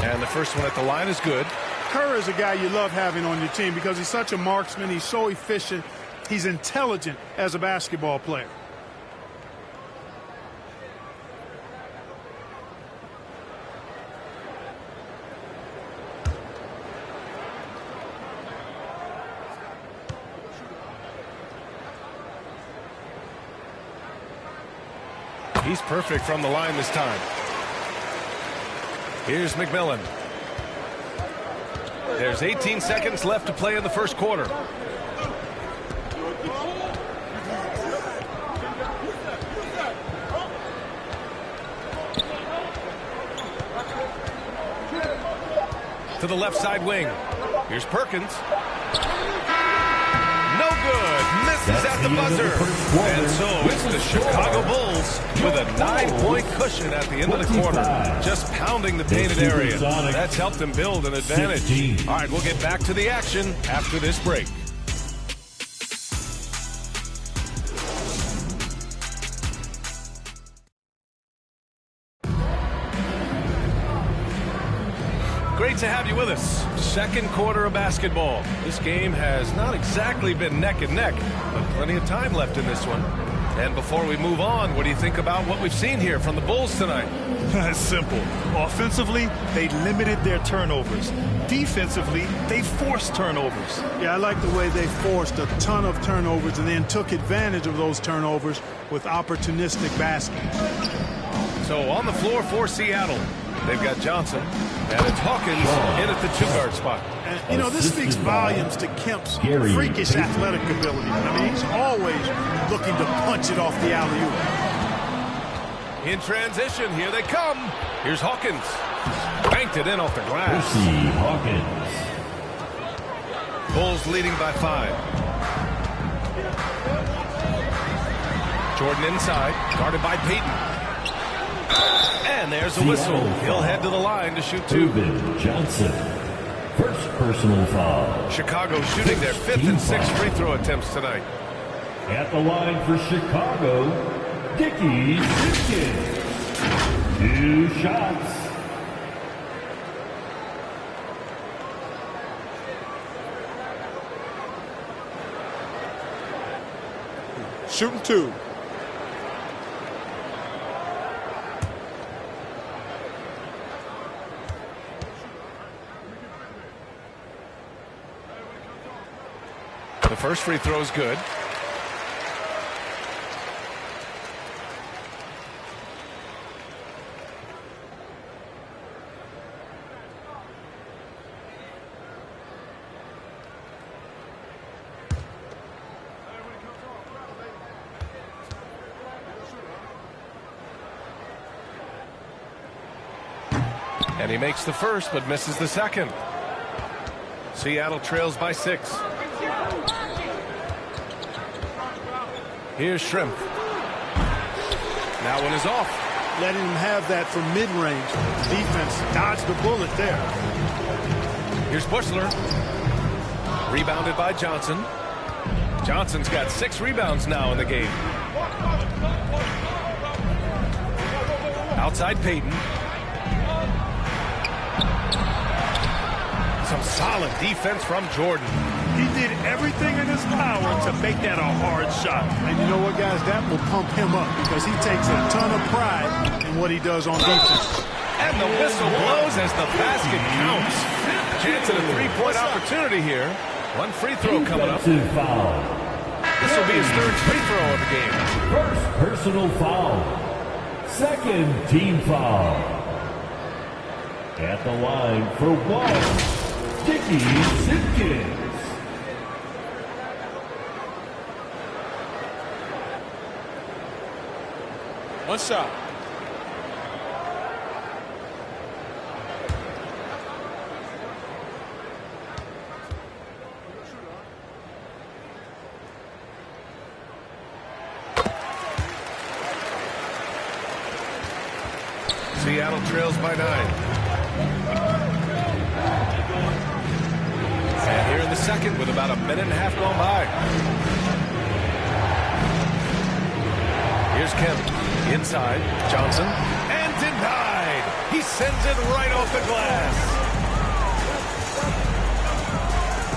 And the first one at the line is good. Kerr is a guy you love having on your team because he's such a marksman. He's so efficient. He's intelligent as a basketball player. He's perfect from the line this time. Here's McMillan. There's 18 seconds left to play in the first quarter. To the left side wing. Here's Perkins. No good. Misses at the buzzer. And so it's the Chicago Bulls with a 9-point cushion at the end of the quarter. Just pounding the painted area. That's helped them build an advantage. All right, we'll get back to the action after this break. Great to have you with us. Second quarter of basketball. This game has not exactly been neck and neck, but plenty of time left in this one. And before we move on, what do you think about what we've seen here from the Bulls tonight? It's simple. Offensively, they limited their turnovers. Defensively, they forced turnovers. Yeah, I like the way they forced a ton of turnovers and then took advantage of those turnovers with opportunistic basking. So on the floor for Seattle, they've got Johnson, and it's Hawkins in at the 2-guard spot. And, you know, this speaks volumes to Kemp's freakish athletic ability. I mean, he's always looking to punch it off the alley-oop. In transition, here they come. Here's Hawkins. Banked it in off the glass. Hawkins. Bulls leading by 5. Jordan inside, guarded by Peyton. And there's a whistle. He'll head to the line to shoot 2. Johnson. First personal foul. Chicago shooting their 5th and 6th free throw attempts tonight. At the line for Chicago, Dickie Simpkins. 2 shots. Shooting 2. The first free throw is good. And he makes the first, but misses the second. Seattle trails by 6. Here's Shrimp. That one is off. Letting him have that from mid-range. Defense dodged the bullet there. Here's Bushler. Rebounded by Johnson. Johnson's got 6 rebounds now in the game. Outside Payton. Some solid defense from Jordan. He did everything in his power to make that a hard shot. And you know what, guys? That will pump him up because he takes a ton of pride in what he does on defense. And the whistle blows as the basket counts. Chance at a 3-point opportunity here. One free throw coming up. Foul. This will be his 3rd free throw of the game. First personal foul. Second team foul. At the line for one, Dickie Simpkins. One shot. Seattle trails by 9. And here in the second with about a minute and a half gone by. Here's Kemp. Inside. Johnson. And denied. He sends it right off the glass.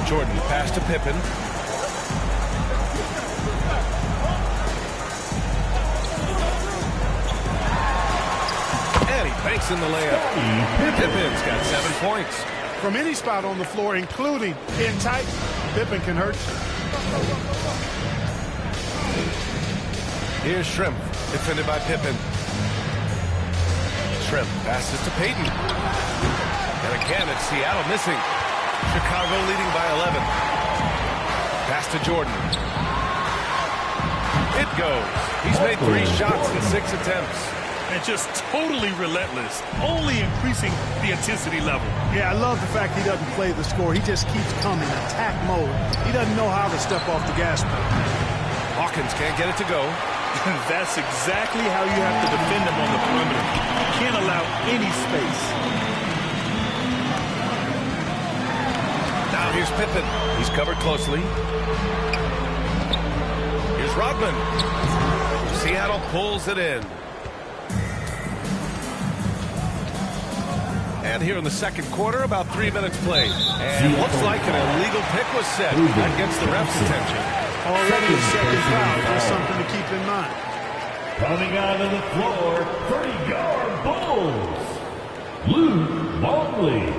Jordan pass to Pippen. And he banks in the layup. Pippen's got 7 points. From any spot on the floor, including in tight, Pippen can hurt you. Here's Shrimp, defended by Pippen. Shrimp passes to Payton. And again, it's Seattle missing. Chicago leading by 11. Pass to Jordan. It goes. He's made 3 shots in 6 attempts. And just totally relentless, only increasing the intensity level. Yeah, I love the fact he doesn't play the score. He just keeps coming, attack mode. He doesn't know how to step off the gas pedal. Hawkins can't get it to go. That's exactly how you have to defend him on the perimeter. You can't allow any space. Now here's Pippen. He's covered closely. Here's Rodman. Seattle pulls it in. And here in the second quarter, about 3 minutes played. And looks like an illegal pick was set. That gets the ref's attention. Already a second foul. Just something to keep in mind. Coming out of the floor, 30-yard Bulls, Luke Longley.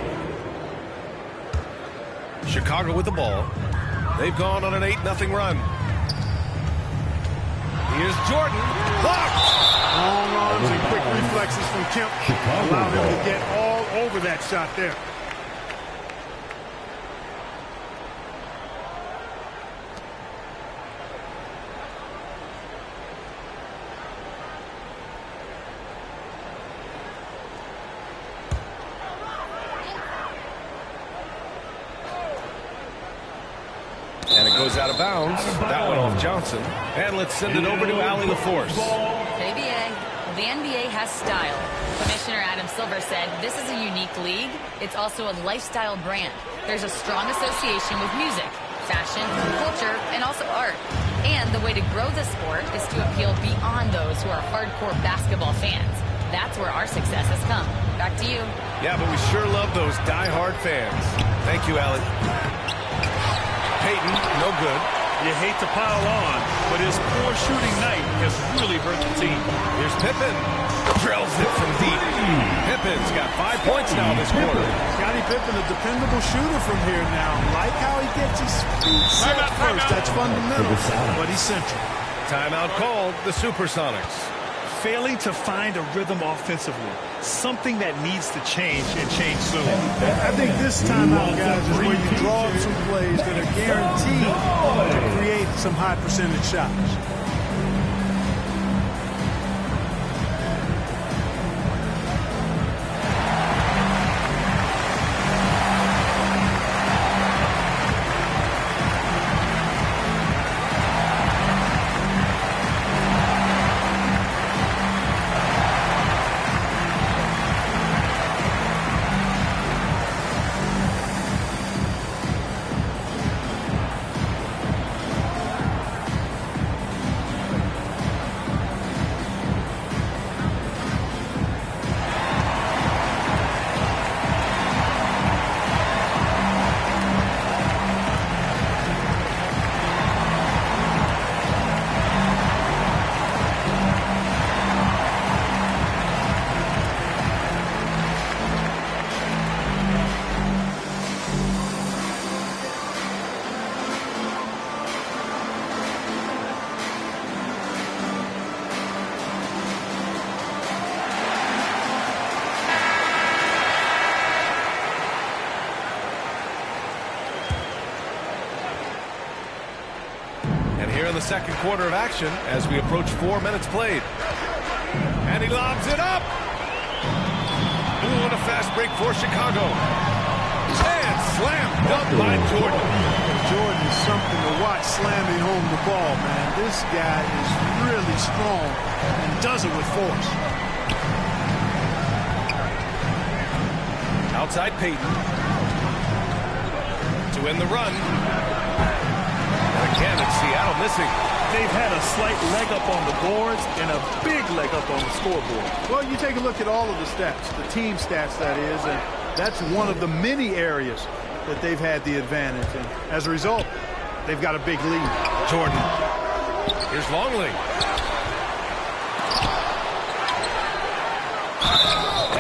Chicago with the ball. They've gone on an 8-0 run. Here's Jordan. Blocked! Long arms and quick reflexes from Kemp allow him to get all over that shot there. And it goes out of bounds. That one off Johnson. And let's send it over to Allie LaForce. The NBA has style. Commissioner Adam Silver said, this is a unique league. It's also a lifestyle brand. There's a strong association with music, fashion, culture, and also art. And the way to grow the sport is to appeal beyond those who are hardcore basketball fans. That's where our success has come. Back to you. Yeah, but we sure love those die-hard fans. Thank you, Allie. Payton, no good. You hate to pile on, but his poor shooting night has really hurt the team. Here's Pippen. Drills it from deep. Pippen's got 5 points now this quarter. Scottie Pippen, a dependable shooter from here now. Like how he gets his feet set first. That's fundamental, but he's central. Timeout called, the Supersonics. Failing to find a rhythm offensively. Something that needs to change and change soon. I think this timeout, guys, is where you draw up some plays that are guaranteed to create some high percentage shots. the second quarter of action as we approach 4 minutes played. And he lobs it up. Ooh, and a fast break for Chicago. And slam dunked by Jordan. Jordan is something to watch slamming home the ball, man. This guy is really strong and does it with force. Outside Peyton. To win the run. And again, it's Seattle missing. They've had a slight leg up on the boards and a big leg up on the scoreboard. Well, you take a look at all of the stats, the team stats, that is, and that's one of the many areas that they've had the advantage. And as a result, they've got a big lead. Jordan. Here's Longley.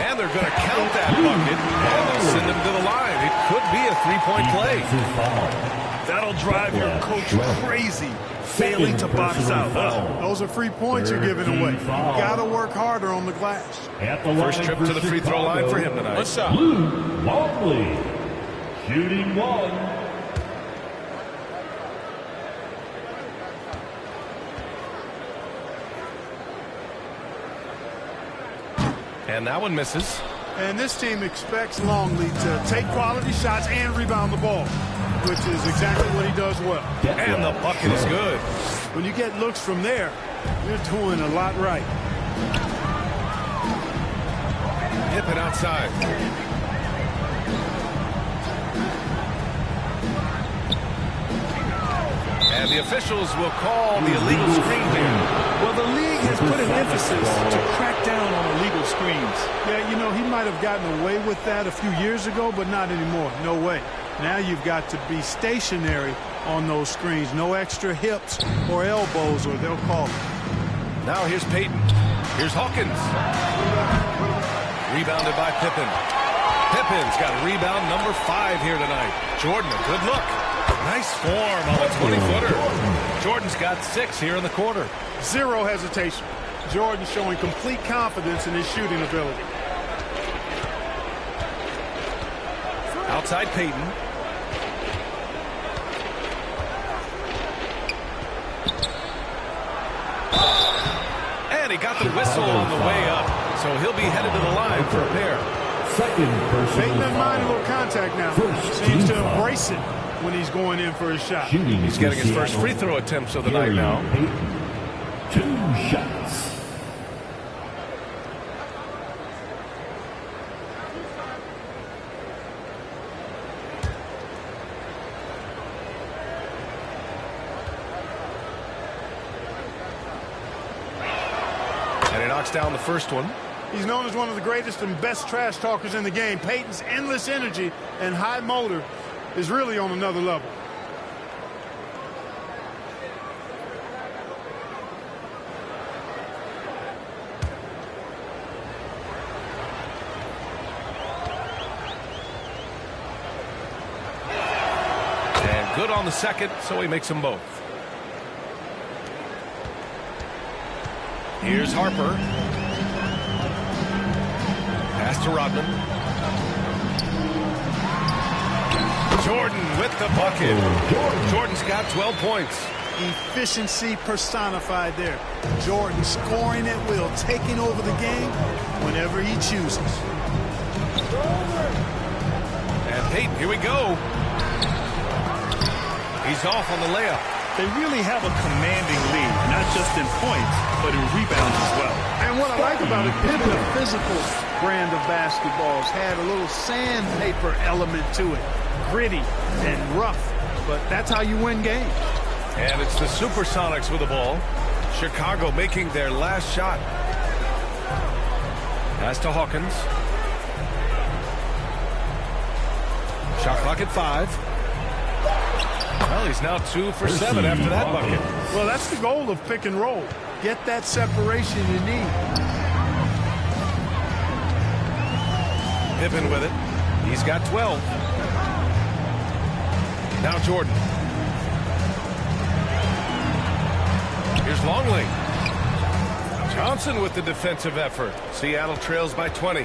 And they're going to count that bucket, and they'll send him to the line. It could be a three-point play. That'll drive your coach crazy, failing to box out. Those are free points you're giving away. You got to work harder on the glass. First trip to the free throw line for him tonight. One shot. Longley, shooting one. And that one misses. And this team expects Longley to take quality shots and rebound the ball, which is exactly what he does well. And the bucket is good. When you get looks from there, you're doing a lot right. Hip it outside. And the officials will call the illegal screen here. Well, the league has put an emphasis to crack down on illegal screens. Yeah, you know, he might have gotten away with that a few years ago, but not anymore. No way. Now you've got to be stationary on those screens. No extra hips or elbows, or they'll call it. Now here's Peyton. Here's Hawkins. Rebounded by Pippen. Pippen's got rebound number 5 here tonight. Jordan, a good look. Nice form on the 20-footer. Jordan's got 6 here in the quarter. Zero hesitation. Jordan showing complete confidence in his shooting ability. Outside Peyton. And he got the whistle on the way up, so he'll be headed to the line for a pair. Peyton doesn't mind a little contact now. Seems to embrace it when he's going in for his shot. He's getting his first free throw attempts of the night now. 2 shots. And he knocks down the first one. He's known as one of the greatest and best trash talkers in the game. Peyton's endless energy and high motor is really on another level. And good on the second, so he makes them both. Here's Harper. Pass to Rodman. Jordan with the bucket. Jordan's got 12 points. Efficiency personified there. Jordan scoring at will, taking over the game whenever he chooses. And Peyton, here we go. He's off on the layup. They really have a commanding lead, not just in points, but in rebounds as well. And what I like about it, Pippen, a physical brand of basketballs, had a little sandpaper element to it. Gritty and rough, but that's how you win games. And it's the Supersonics with the ball. Chicago making their last shot. Pass to Hawkins. Shot clock at 5. Well, he's now 2 for 7 after that bucket. Well, that's the goal of pick and roll. Get that separation you need. Pippen with it. He's got 12. Now Jordan. Here's Longley. Johnson with the defensive effort. Seattle trails by 20.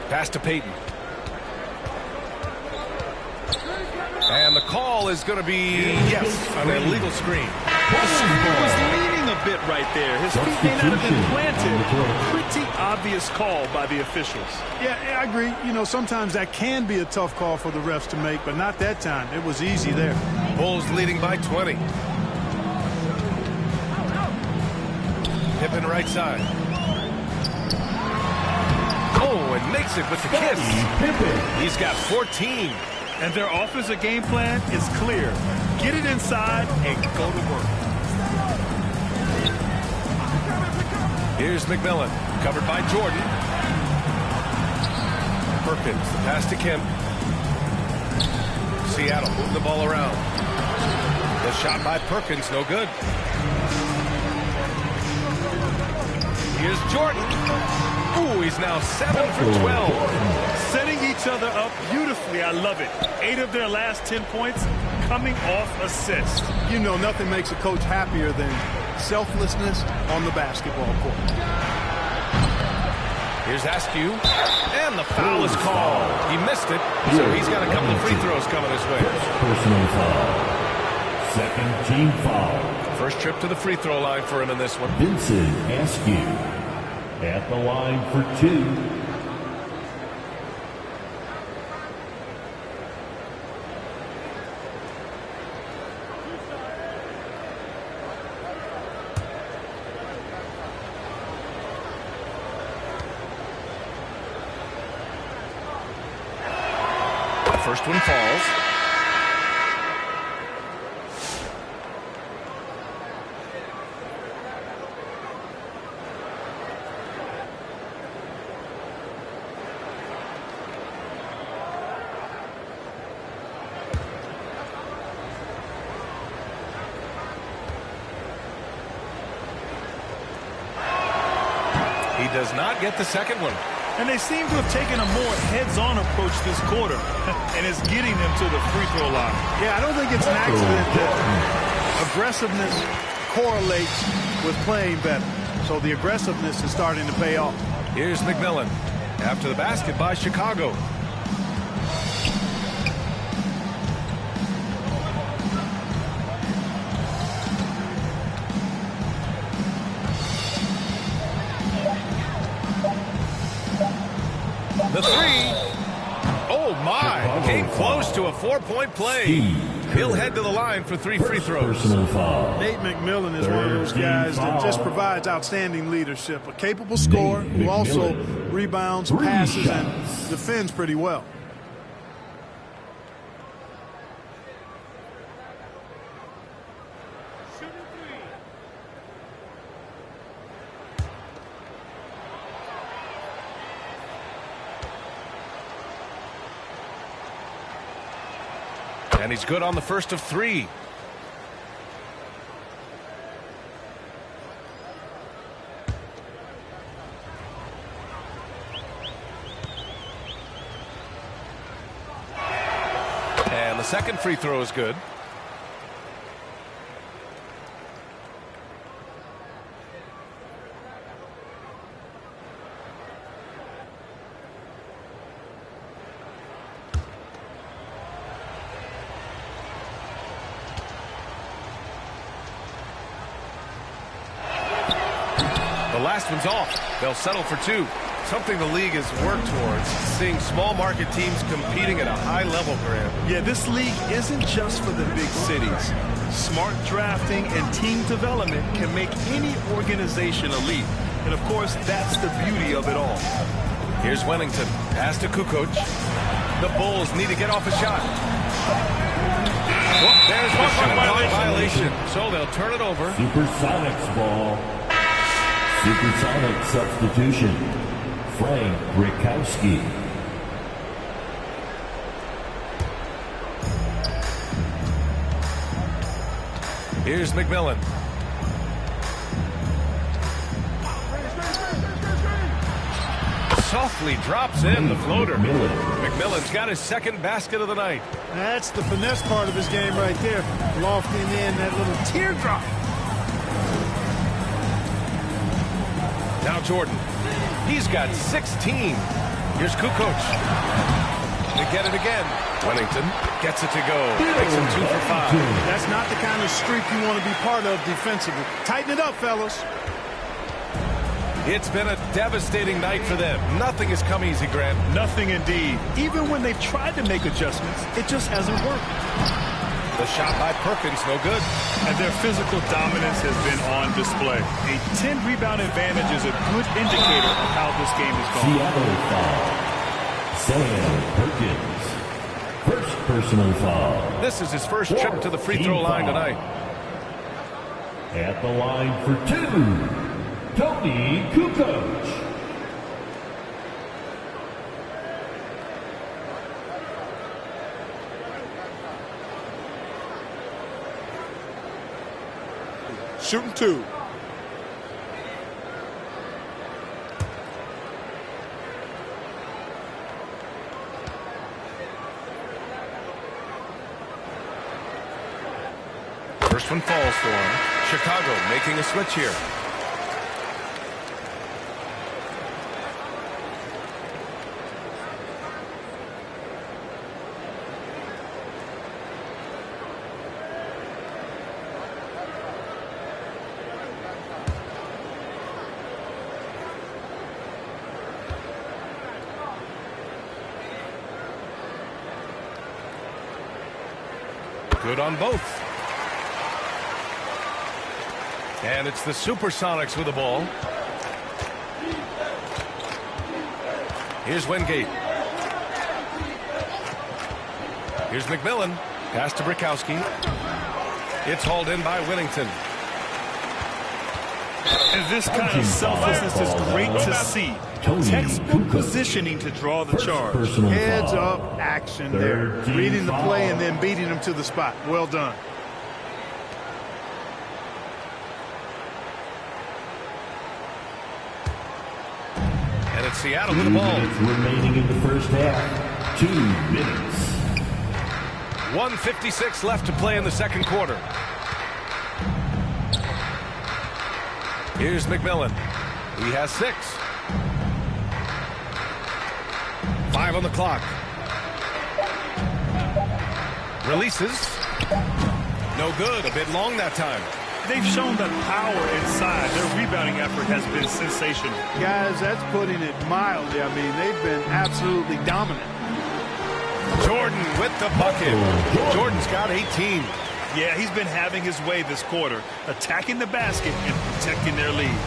Pass to Peyton. And the call is going to be, yes, an illegal screen. He was leaning a bit right there. His feet may not have been planted. Pretty obvious call by the officials. Yeah, I agree. You know, sometimes that can be a tough call for the refs to make, but not that time. It was easy there. Bulls leading by 20. Pippen right side. Oh, and makes it with the kiss. He's got 14. And their offensive game plan is clear. Get it inside and go to work. Here's McMillan, covered by Jordan. Perkins, the pass to Kemp. Seattle moving the ball around. The shot by Perkins, no good. Here's Jordan. Ooh, he's now 7 for 12. Setting each other up beautifully. I love it. 8 of their last 10 points coming off assists. You know, nothing makes a coach happier than selflessness on the basketball court. Here's Askew. And the foul is called. He missed it, so he's got a couple of free throws coming his way. Personal foul. Second team foul. First trip to the free throw line for him in this one. Vincent Askew at the line for 2. First one falls. He does not get the second one. And they seem to have taken a more heads-on approach this quarter, and it's getting them to the free throw line. Yeah, I don't think it's an accident that aggressiveness correlates with playing better. So the aggressiveness is starting to pay off. Here's McMillan after the basket by Chicago. The three. Oh, my. Came close to a 4-point play. He'll head to the line for 3 free throws. Nate McMillan is one of those guys that just provides outstanding leadership. A capable scorer who also rebounds, passes, and defends pretty well. And he's good on the first of 3. And the second free throw is good. The last one's off. They'll settle for 2. Something the league has worked towards, seeing small market teams competing at a high level, Graham. Yeah, this league isn't just for the big cities. Smart drafting and team development can make any organization elite. And of course, that's the beauty of it all. Here's Wennington. Pass to Kukoc. The Bulls need to get off a shot. Well, there's the shot violation. So they'll turn it over. Supersonics ball. Supersonic substitution. Frank Rikowski. Here's McMillan. Softly drops in the floater. McMillan's got his second basket of the night. That's the finesse part of his game right there. Lofting in that little teardrop. Now Jordan. He's got 16. Here's Kukoc. to get it again. Wennington gets it to go. Makes him 2 for 5. That's not the kind of streak you want to be part of defensively. Tighten it up, fellas. It's been a devastating night for them. Nothing has come easy, Grant. Nothing indeed. Even when they've tried to make adjustments, it just hasn't worked. The shot by Perkins, no good. And their physical dominance has been on display. A 10-rebound advantage is a good indicator of how this game is going. Seattle foul. Sam Perkins. First personal foul. This is his first trip to the free throw line tonight. At the line for 2, Tony Kukoc. Shooting 2. First one falls for him. Chicago making a switch here. Good on both. And it's the Supersonics with the ball. Here's Wingate. Here's McMillan. Pass to Brikowski. It's hauled in by Wennington. And this kind of selflessness is great to see. Textbook positioning to draw the charge. Heads up action there. Reading the play and then beating him to the spot. Well done. And it's Seattle with the ball. 2 minutes remaining in the first half. 2 minutes. 1:56 left to play in the second quarter. Here's McMillan. He has 6. 5 on the clock. Releases. No good. A bit long that time. They've shown that power inside. Their rebounding effort has been sensational. Guys, that's putting it mildly. I mean, they've been absolutely dominant. Jordan with the bucket. Jordan's got 18. Yeah, he's been having his way this quarter, attacking the basket and protecting their lead.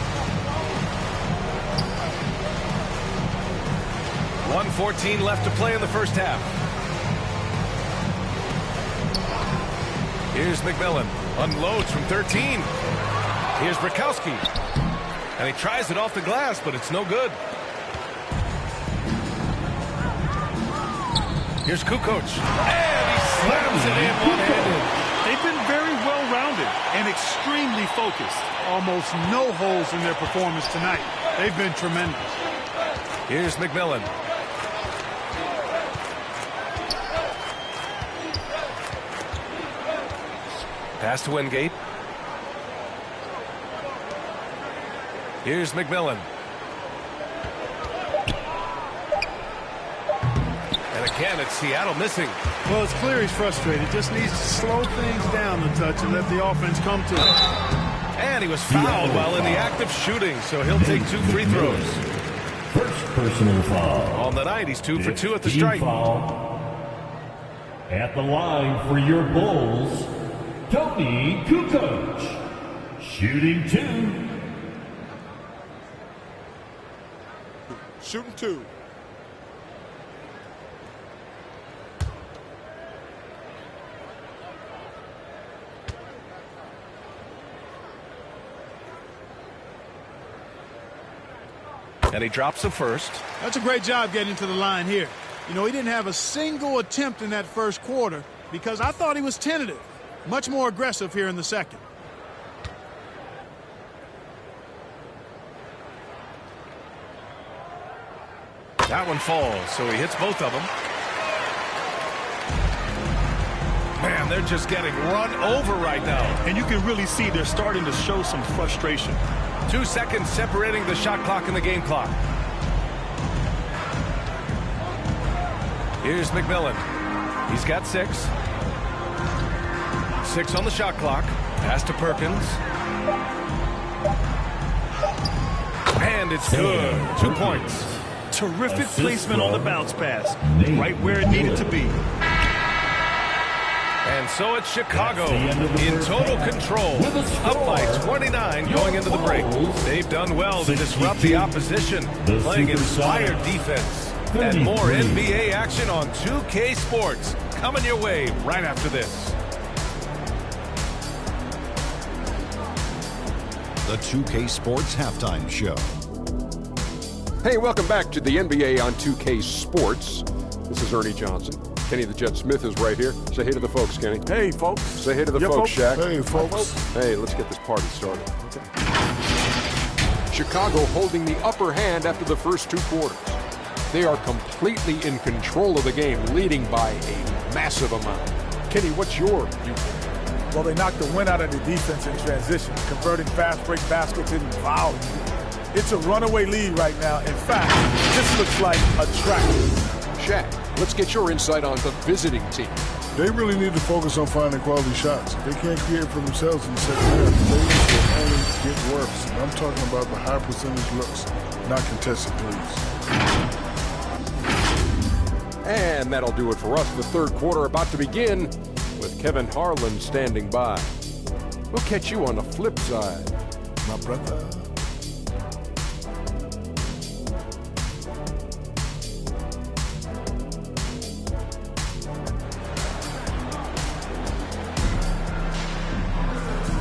1:14 left to play in the first half. Here's McMillan. Unloads from 13. Here's Brikowski. And he tries it off the glass, but it's no good. Here's Kukoc. And he slams it in one-handed. They've been very well-rounded and extremely focused. Almost no holes in their performance tonight. They've been tremendous. Here's McMillan. Pass to Wingate. Here's McMillan. And again, it's Seattle missing. Well, it's clear he's frustrated. Just needs to slow things down a touch and let the offense come to him. And he was fouled while in the act of shooting, so he'll take 2 free throws. First personal foul. On the night, he's 2 for 2 at the stripe. Foul. At the line for your Bulls, Tony Kukoc. Shooting 2. Shooting 2. And he drops the first. That's a great job getting to the line here. You know, he didn't have a single attempt in that first quarter because I thought he was tentative. Much more aggressive here in the second. That one falls, so he hits both of them. Man, they're just getting run over right now. And you can really see they're starting to show some frustration. 2 seconds separating the shot clock and the game clock. Here's McMillan. He's got 6. 6 on the shot clock. Pass to Perkins. And it's good. 2 points. Terrific placement on the bounce pass. Right where it needed to be. And so it's Chicago in total control, up by 29 going into the break. They've done well to disrupt the opposition, playing inspired defense. And more NBA action on 2K Sports coming your way right after this. The 2K Sports Halftime Show. Hey, welcome back to the NBA on 2K Sports. This is Ernie Johnson. Kenny the Jet Smith is right here. Say hey to the folks, Kenny. Hey, folks. Say hey to the folks, Shaq. Hey, folks. Hey, let's get this party started. Okay. Chicago holding the upper hand after the first 2 quarters. They are completely in control of the game, leading by a massive amount. Kenny, what's your viewpoint? Well, they knocked the wind out of the defense in transition, converting fast break baskets and fouls. It's a runaway lead right now. In fact, this looks like a track. Shaq, let's get your insight on the visiting team. They really need to focus on finding quality shots. If they can't create for themselves in the second half, things will only get worse. And I'm talking about the high percentage looks, not contested threes. And that'll do it for us. The third quarter about to begin with Kevin Harlan standing by. We'll catch you on the flip side, my brother.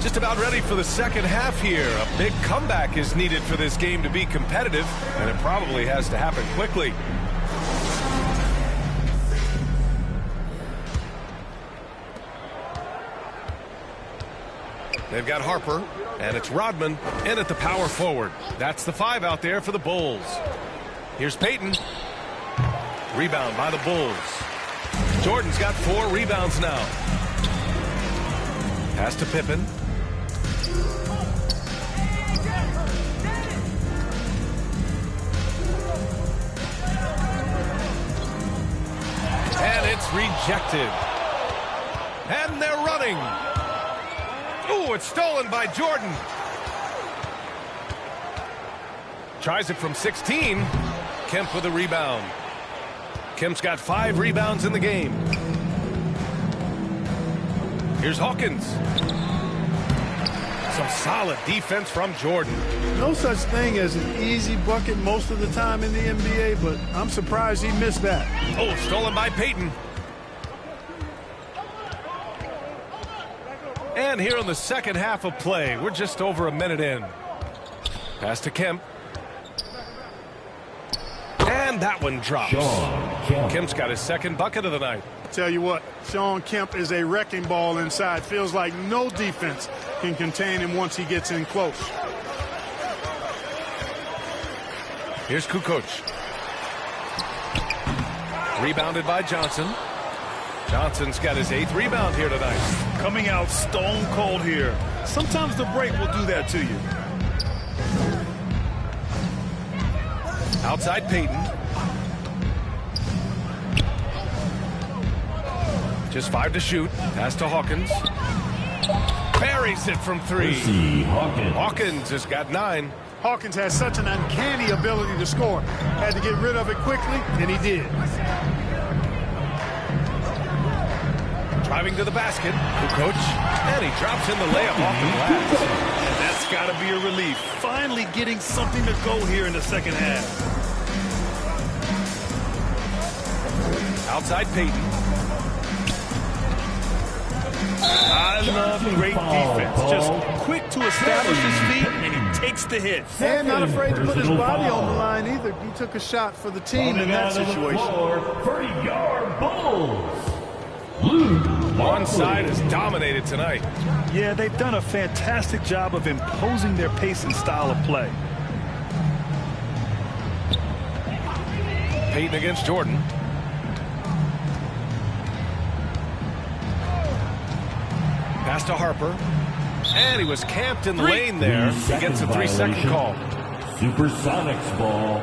Just about ready for the second half here. A big comeback is needed for this game to be competitive, and it probably has to happen quickly. They've got Harper, and it's Rodman in at the power forward. That's the 5 out there for the Bulls. Here's Payton. Rebound by the Bulls. Jordan's got 4 rebounds now. Pass to Pippen. And it's rejected. And they're running. Ooh, it's stolen by Jordan. Tries it from 16. Kemp with a rebound. Kemp's got 5 rebounds in the game. Here's Hawkins. Some solid defense from Jordan. No such thing as an easy bucket most of the time in the NBA, but I'm surprised he missed that. Oh, stolen by Payton. And here in the second half of play, we're just over a minute in. Pass to Kemp. And that one drops. Kemp's got his second bucket of the night. Tell you what, Shawn Kemp is a wrecking ball inside. Feels like no defense can contain him once he gets in close. Here's Kukoc. Rebounded by Johnson. Johnson's got his 8th rebound here tonight. Coming out stone cold here. Sometimes the break will do that to you. Outside Payton. Just 5 to shoot. Pass to Hawkins. Buries it from 3. Hawkins has got 9. Hawkins has such an uncanny ability to score. Had to get rid of it quickly, and he did. Driving to the basket. Kukoc. And he drops in the layup off the glass. And that's got to be a relief. Finally getting something to go here in the second half. Outside Payton. I love great defense. Just quick to establish his feet, and he takes the hit. And not afraid to put his body on the line either. He took a shot for the team in that situation. For your Bulls. One side is dominated tonight. Yeah, they've done a fantastic job of imposing their pace and style of play. Payton against Jordan. Pass to Harper. And he was camped in the lane there. He gets a 3-second call. Supersonics ball.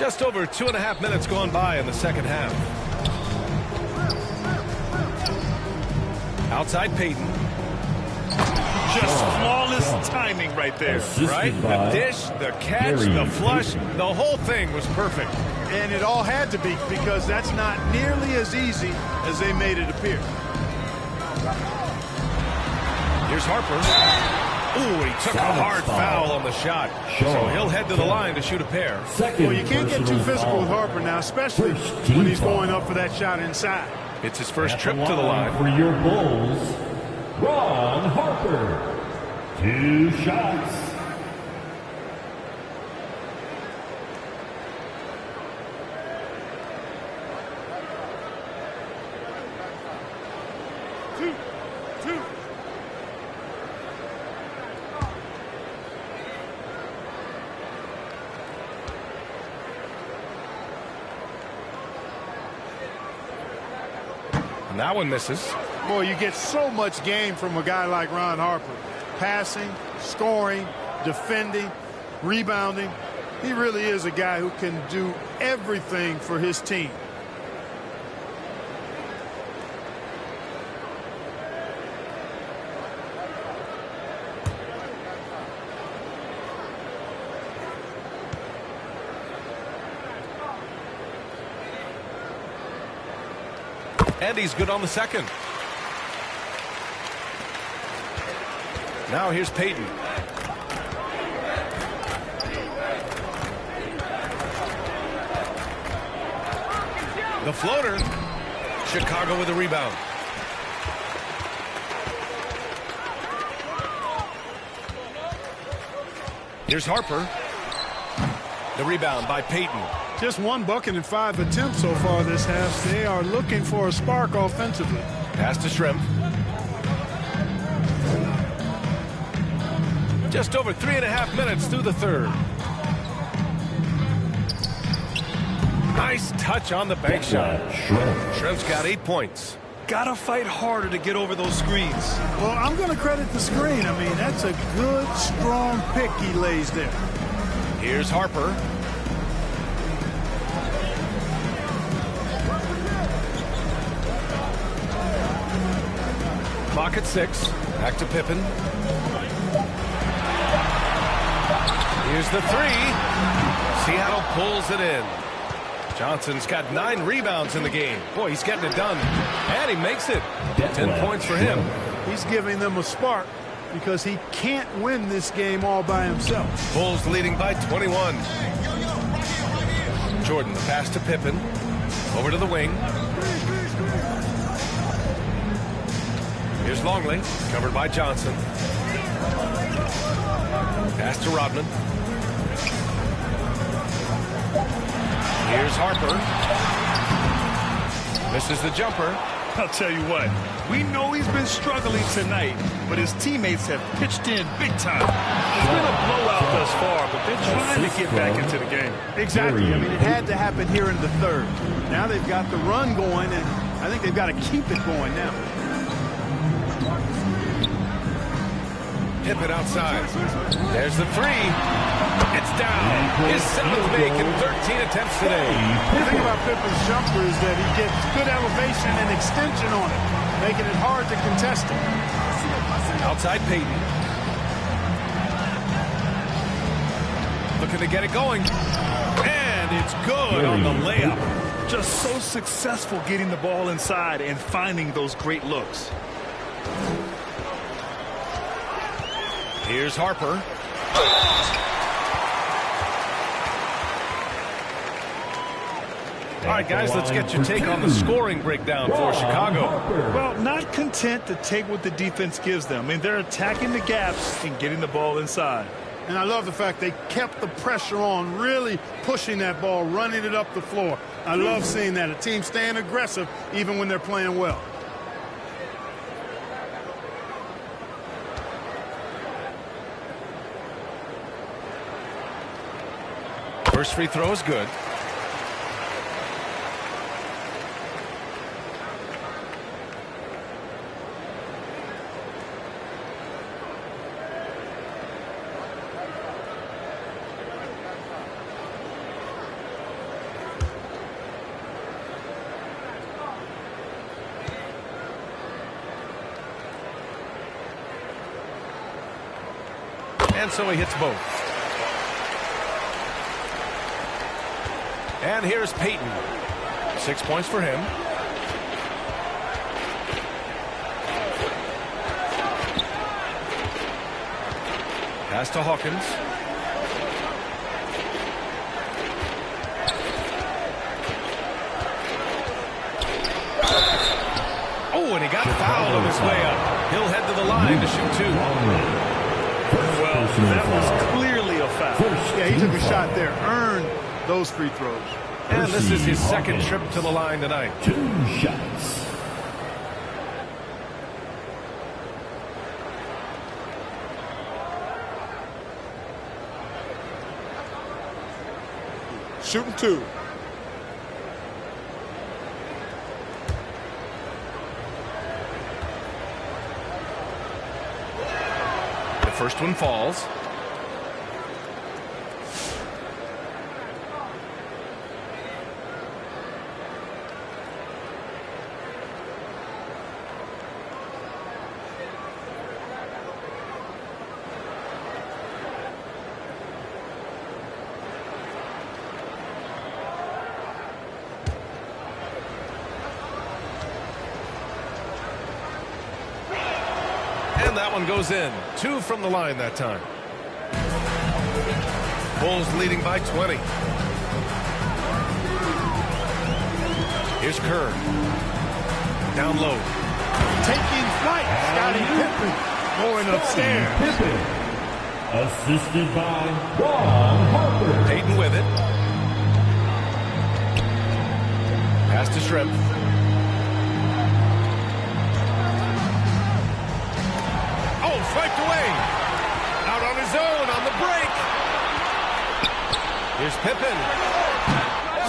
Just over 2.5 minutes gone by in the second half. Outside Peyton. Just flawless timing right there. Right? The dish, the catch, the flush, the whole thing was perfect. And it all had to be, because that's not nearly as easy as they made it appear. Here's Harper. Ooh, he took a hard foul on the shot. So he'll head to the line to shoot a pair. Well, you can't get too physical with Harper now, especially when he's going up for that shot inside. It's his first trip to the line. For your Bulls, Ron Harper. 2 shots. And that one misses. Boy, you get so much game from a guy like Ron Harper. Passing, scoring, defending, rebounding. He really is a guy who can do everything for his team. And he's good on the second. Now here's Peyton. The floater. Chicago with a rebound. Here's Harper. The rebound by Peyton. Just 1 bucket in 5 attempts so far this half. They are looking for a spark offensively. Pass to Shrimp. Just over 3.5 minutes through the third. Nice touch on the bank shot. Shrimp's got 8 points. Gotta fight harder to get over those screens. Well, I'm going to credit the screen. I mean, that's a good, strong pick he lays there. Here's Harper. Clock at 6. Back to Pippen. Here's the 3. Seattle pulls it in. Johnson's got 9 rebounds in the game. Boy, he's getting it done. And he makes it. 10 points for him. He's giving them a spark because he can't win this game all by himself. Bulls leading by 21. Jordan, the pass to Pippen. Over to the wing. Here's Longley, covered by Johnson. Pass to Rodman. Here's Harper. Misses the jumper. I'll tell you what, we know he's been struggling tonight, but his teammates have pitched in big time. It's been a blowout thus far, but they're trying to get back into the game. Exactly. I mean, it had to happen here in the third. Now they've got the run going, and I think they've got to keep it going now. Hip it outside. There's the 3. It's down. His 7th make in 13 attempts today. The thing about Pippen's jumper is that he gets good elevation and extension on it, making it hard to contest it. Outside Peyton. Looking to get it going. And it's good on the layup. Just so successful getting the ball inside and finding those great looks. Here's Harper. All right, guys, let's get your take on the scoring breakdown for Chicago. Well, not content to take what the defense gives them. I mean, they're attacking the gaps and getting the ball inside. And I love the fact they kept the pressure on, really pushing that ball, running it up the floor. I love seeing that. A team staying aggressive even when they're playing well. First free throw is good. And so he hits both. And here's Peyton. 6 points for him. Pass to Hawkins. Oh, and he got fouled on his way up. He'll head to the line to shoot 2. Well, that was clearly a foul. Yeah, he took a shot there, earned those free throws. And this is his second trip to the line tonight. 2 shots. Shooting 2. The first one falls. And that one goes in. 2 from the line that time. Bulls leading by 20. Here's Kerr. Down low. Taking flight. Scottie Pippen going upstairs. Pippen. Assisted by Ron Harper. Peyton with it. Pass to Shrimp. Swiped away. Out on his own on the break. Here's Pippen.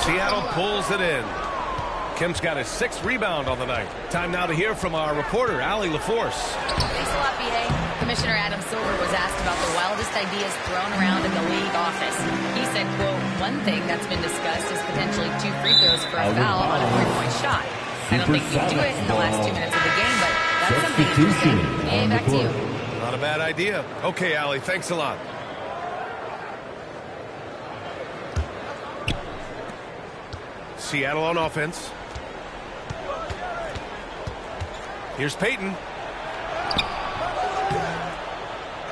Seattle pulls it in. Kim's got his 6th rebound on the night. Time now to hear from our reporter, Allie LaForce. Thanks a lot, B.A. Commissioner Adam Silver was asked about the wildest ideas thrown around in the league office. He said, quote, one thing that's been discussed is potentially 2 free throws for a foul on a 3-point shot. I don't think you do it in the last 2 minutes of the game, but that's something interesting. B.A., back to you. Not a bad idea. Okay, Allie, thanks a lot. Seattle on offense. Here's Peyton.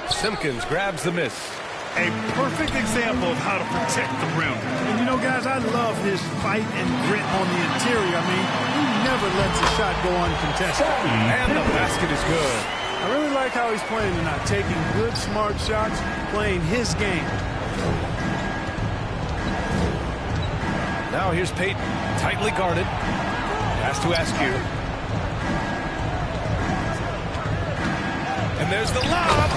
Simpkins grabs the miss. A perfect example of how to protect the rim. And you know, guys, I love his fight and grit on the interior. I mean, he never lets a shot go uncontested. And the basket is good. I really like how he's playing tonight, taking good, smart shots, playing his game. Now here's Peyton, tightly guarded. Pass to Askew. And there's the lob.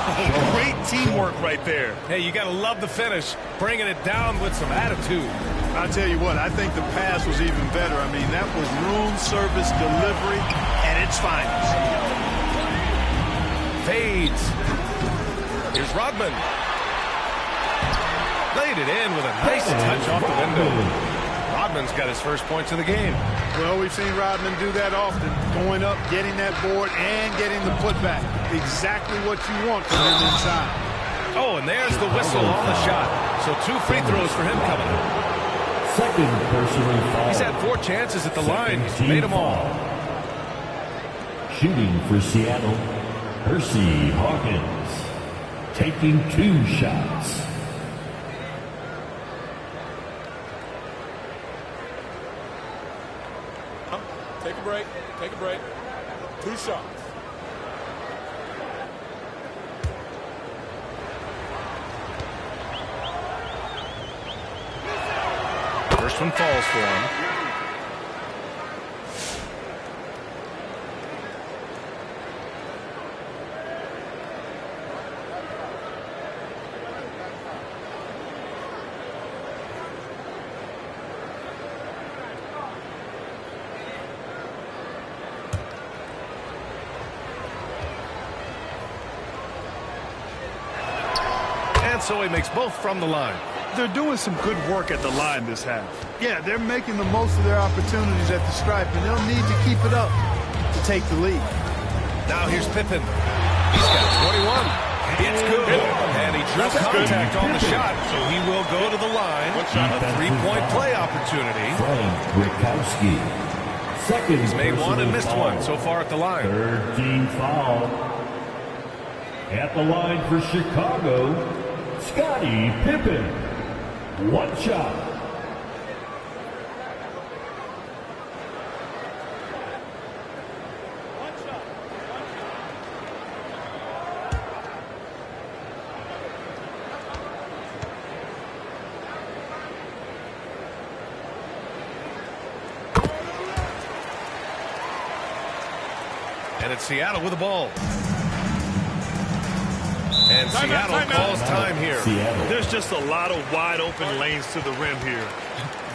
Oh, great teamwork right there. Hey, you got to love the finish, bringing it down with some attitude. I'll tell you what, I think the pass was even better. I mean, that was room service delivery at its finest. Fades. Here's Rodman. Laid it in with a nice touch off the window. Rodman's got his first points of the game. Well, we've seen Rodman do that often, going up, getting that board, and getting the putback. Exactly what you want from him inside. Oh, and there's the whistle on the shot. So 2 free throws for him coming up. Second personal foul. He's had 4 chances at the line. He's made them all. Shooting for Seattle, Percy Hawkins. Taking 2 shots. Take a break. Take a break. 2 shots. First one falls for him. And so he makes both from the line. They're doing some good work at the line this half. Yeah, they're making the most of their opportunities at the stripe, and they'll need to keep it up to take the lead. Now here's Pippen. He's got 21. It's good. And he drew contact on the shot, so he will go to the line. A three-point play opportunity. He's made one and missed one so far at the line. Third team foul. At the line for Chicago, Scottie Pippen. One shot. And it's Seattle with the ball. And Seattle calls time here. There's just a lot of wide open lanes to the rim here.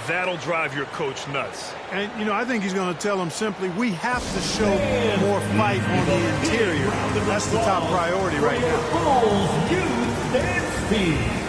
That'll drive your coach nuts. And, you know, I think he's going to tell them simply, we have to show more fight on the interior. That's the top priority right now. Bulls Youth Dance Team.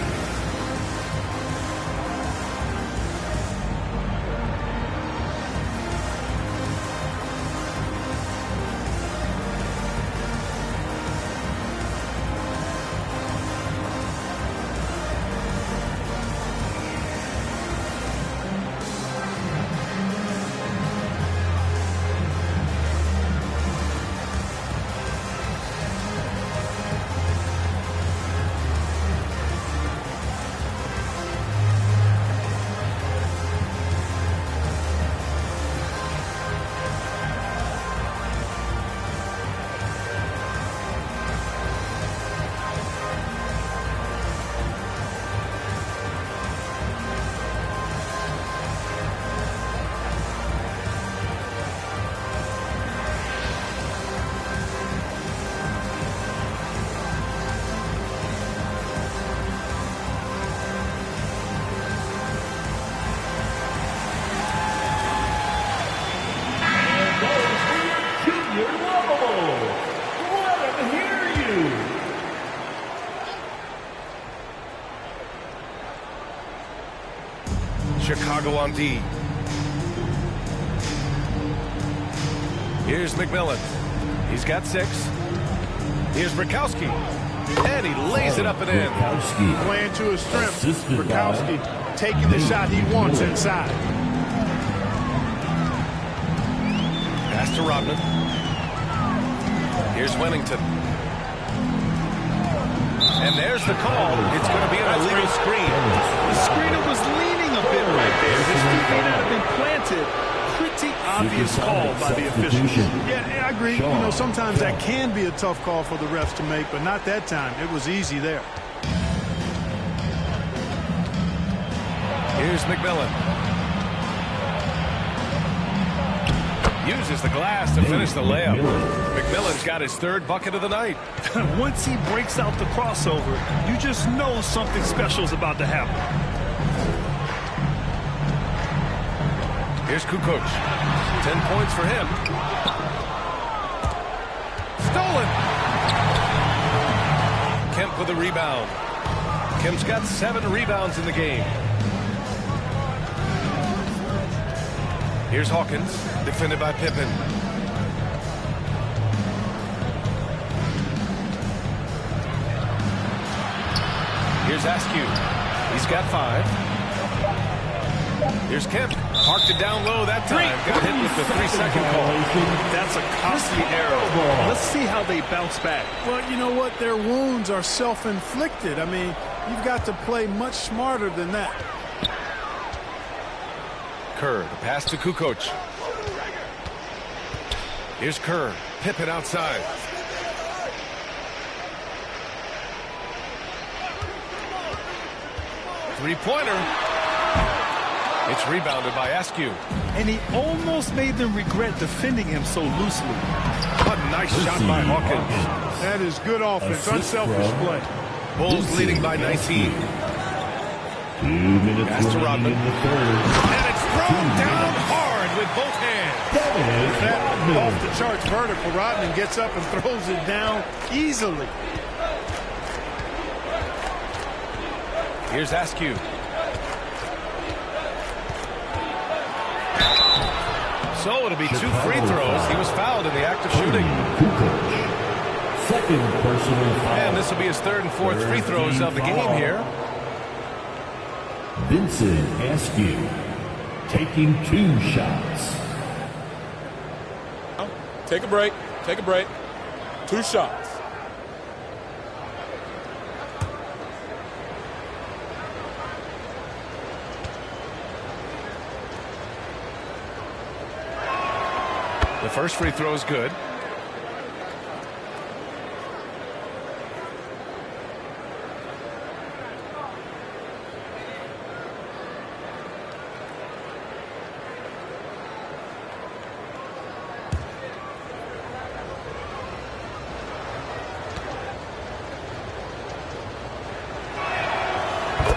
Chicago on D. Here's McMillan. He's got 6. Here's Brakowski. And he lays it up and in. Playing to his strength. Brakowski taking the shot he wants inside. Pass to Rodman. Here's Wennington. And there's the call. It's going to be an illegal screen. The screener was leaning a bit right there. His feet may not have been planted. Pretty obvious call by the officials. Yeah, I agree. You know, sometimes that can be a tough call for the refs to make, but not that time. It was easy there. Here's McMillan. Uses the glass to finish the layup. McMillan's got his 3rd bucket of the night. Once he breaks out the crossover, you just know something special is about to happen. Here's Kukoc. 10 points for him. Stolen. Kemp with a rebound. Kemp's got 7 rebounds in the game. Here's Hawkins, defended by Pippen. Here's Askew. He's got 5. Here's Kemp. Parked it down low that time. Got hit with the 3-second call. That's a costly error. Let's see how they bounce back. Well, you know what? Their wounds are self-inflicted. I mean, you've got to play much smarter than that. Kerr, the pass to Kukoc. Here's Kerr. Pippen outside. Three-pointer. It's rebounded by Askew. And he almost made them regret defending him so loosely. A nice shot by Hawkins. That is good offense. Unselfish play. Bulls leading by 19. 2 minutes Pass to Rodman. And it's thrown down hard with both hands. That off-the-charts vertical. Rodman gets up and throws it down easily. Here's Askew. So it'll be 2 free throws. He was fouled in the act of shooting. Second personal foul. And this will be his third and fourth free throws of the game here. Vincent Askew taking 2 shots. Take a break. Take a break. 2 shots. The first free throw is good.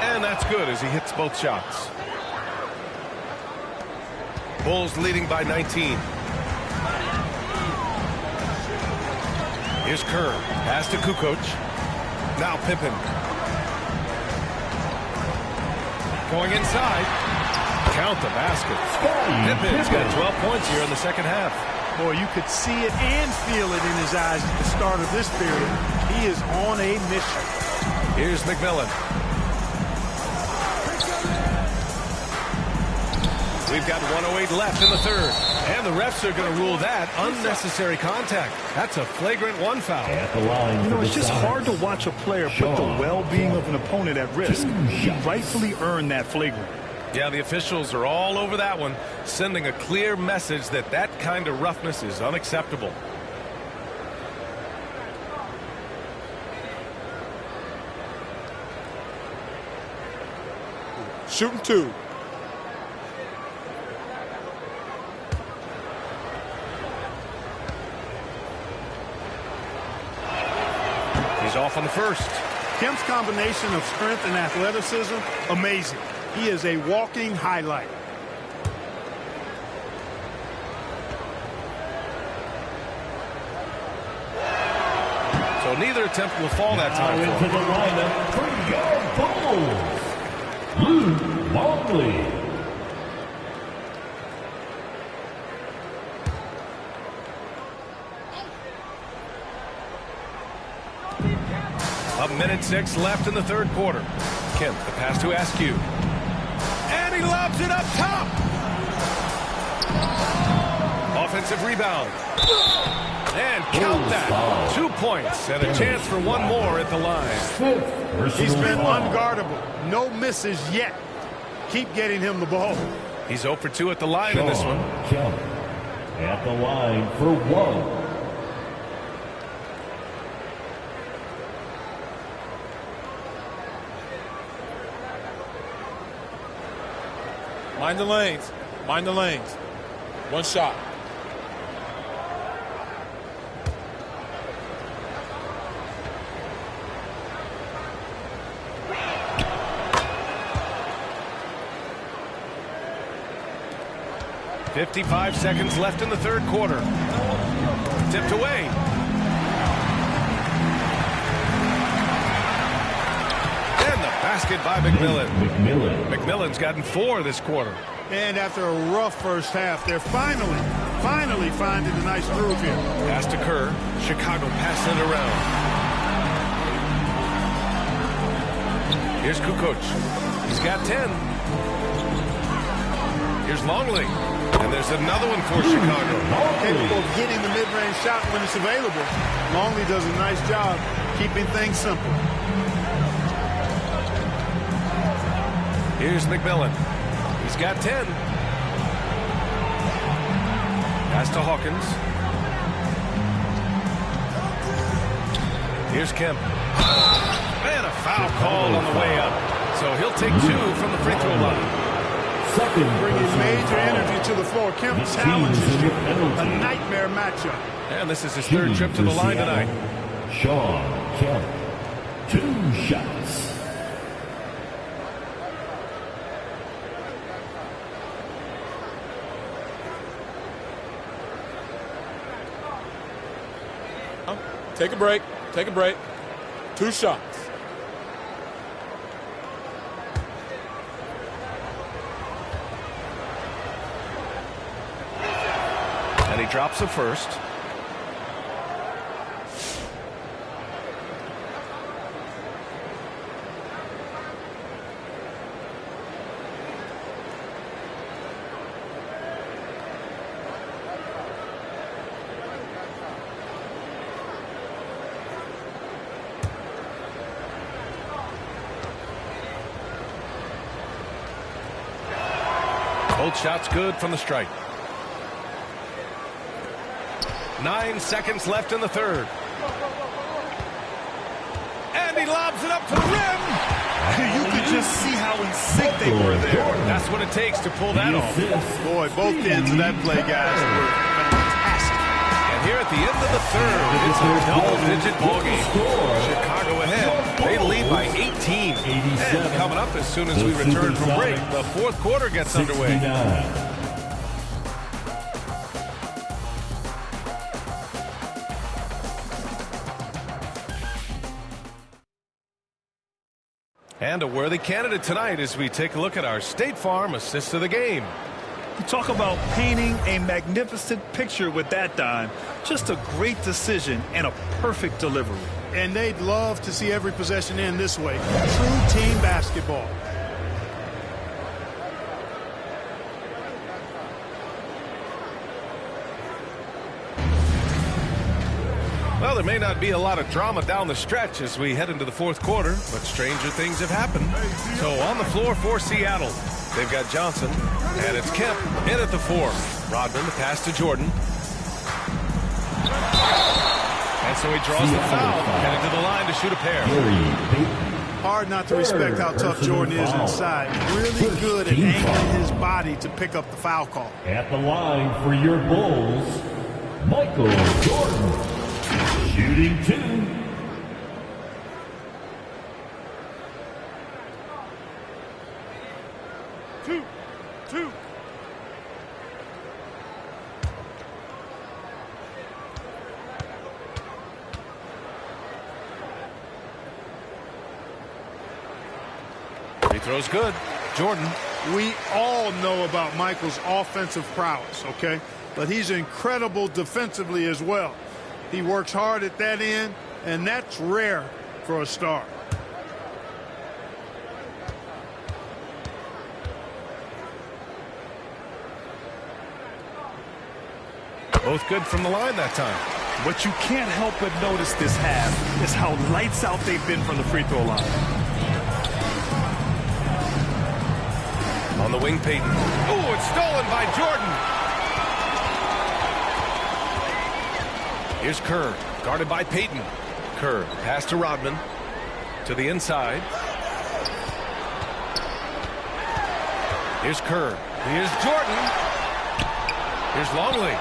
And that's good as he hits both shots. Bulls leading by 19. Here's Kerr. Pass to Kukoc. Now Pippen. Going inside. Count the baskets. Pippen's got 12 points here in the second half. Boy, you could see it and feel it in his eyes at the start of this period. He is on a mission. Here's McMillan. We've got 1:08 left in the third. And the refs are going to rule that unnecessary contact. That's a flagrant 1 foul. At the line, You know, it's just hard to watch a player put the well-being of an opponent at risk. He rightfully earned that flagrant. Yeah, the officials are all over that one, sending a clear message that that kind of roughness is unacceptable. Shooting 2. He's off on the first. Kemp's combination of strength and athleticism, amazing. He is a walking highlight. So neither attempt will fall that time Now for into him. the lineup for your Bulls, Luke Longley. A minute 6 left in the third quarter. Kemp, the pass to Askew. And he lobs it up top. Offensive rebound. And count that. 2 points and a chance for one more at the line. He's been unguardable. No misses yet. Keep getting him the ball. He's 0 for 2 at the line in this one. Kemp at the line for 1. Mind the lanes. Mind the lanes. 1 shot. .55 seconds left in the third quarter. Tipped away. And the basket by McMillan. McMillan's gotten 4 this quarter. And after a rough first half, they're finally finding a nice groove here. Pass to Kerr. Chicago passing it around. Here's Kukoc. He's got 10. Here's Longley. And there's another one for Chicago. Capable of getting the mid-range shot when it's available. Longley does a nice job keeping things simple. Here's McMillan. He's got 10. Pass to Hawkins. Here's Kemp. And a foul call on the way up. So he'll take 2 from the free throw line. Bringing major energy to the floor. Kemp challenges you. A nightmare matchup. And this is his third trip to the line tonight. Sean Kemp, 2 shots. Take a break. Take a break. 2 shots. And he drops the first. Both shots good from the stripe. 9 seconds left in the third. And he lobs it up to the rim. You could just see how in sync they were there. That's what it takes to pull that off. Boy, both ends of that play, guys, were fantastic. And here at the end of the third, it's a double-digit ball game. Chicago ahead. They lead by 18. And coming up as soon as we return from break, the fourth quarter gets underway. And a worthy candidate tonight as we take a look at our State Farm assist of the game. You talk about painting a magnificent picture with that dime. Just a great decision and a perfect delivery. And they'd love to see every possession end this way. True team basketball. Well, there may not be a lot of drama down the stretch as we head into the fourth quarter, but stranger things have happened. So on the floor for Seattle, they've got Johnson, and it's Kemp in at the 4. Rodman, the pass to Jordan. And so he draws the foul, headed to the line to shoot a pair. Hard not to respect how tough Jordan is inside. Really good at angling his body to pick up the foul call. At the line for your Bulls, Michael Jordan. Shooting 2. Free throw's good. Jordan. We all know about Michael's offensive prowess, okay? But he's incredible defensively as well. He works hard at that end, and that's rare for a star. Both good from the line that time. What you can't help but notice this half is how lights out they've been from the free throw line. On the wing, Payton. Oh, it's stolen by Jordan. Here's Kerr, guarded by Payton. Kerr, pass to Rodman. To the inside. Here's Kerr. Here's Jordan. Here's Longley.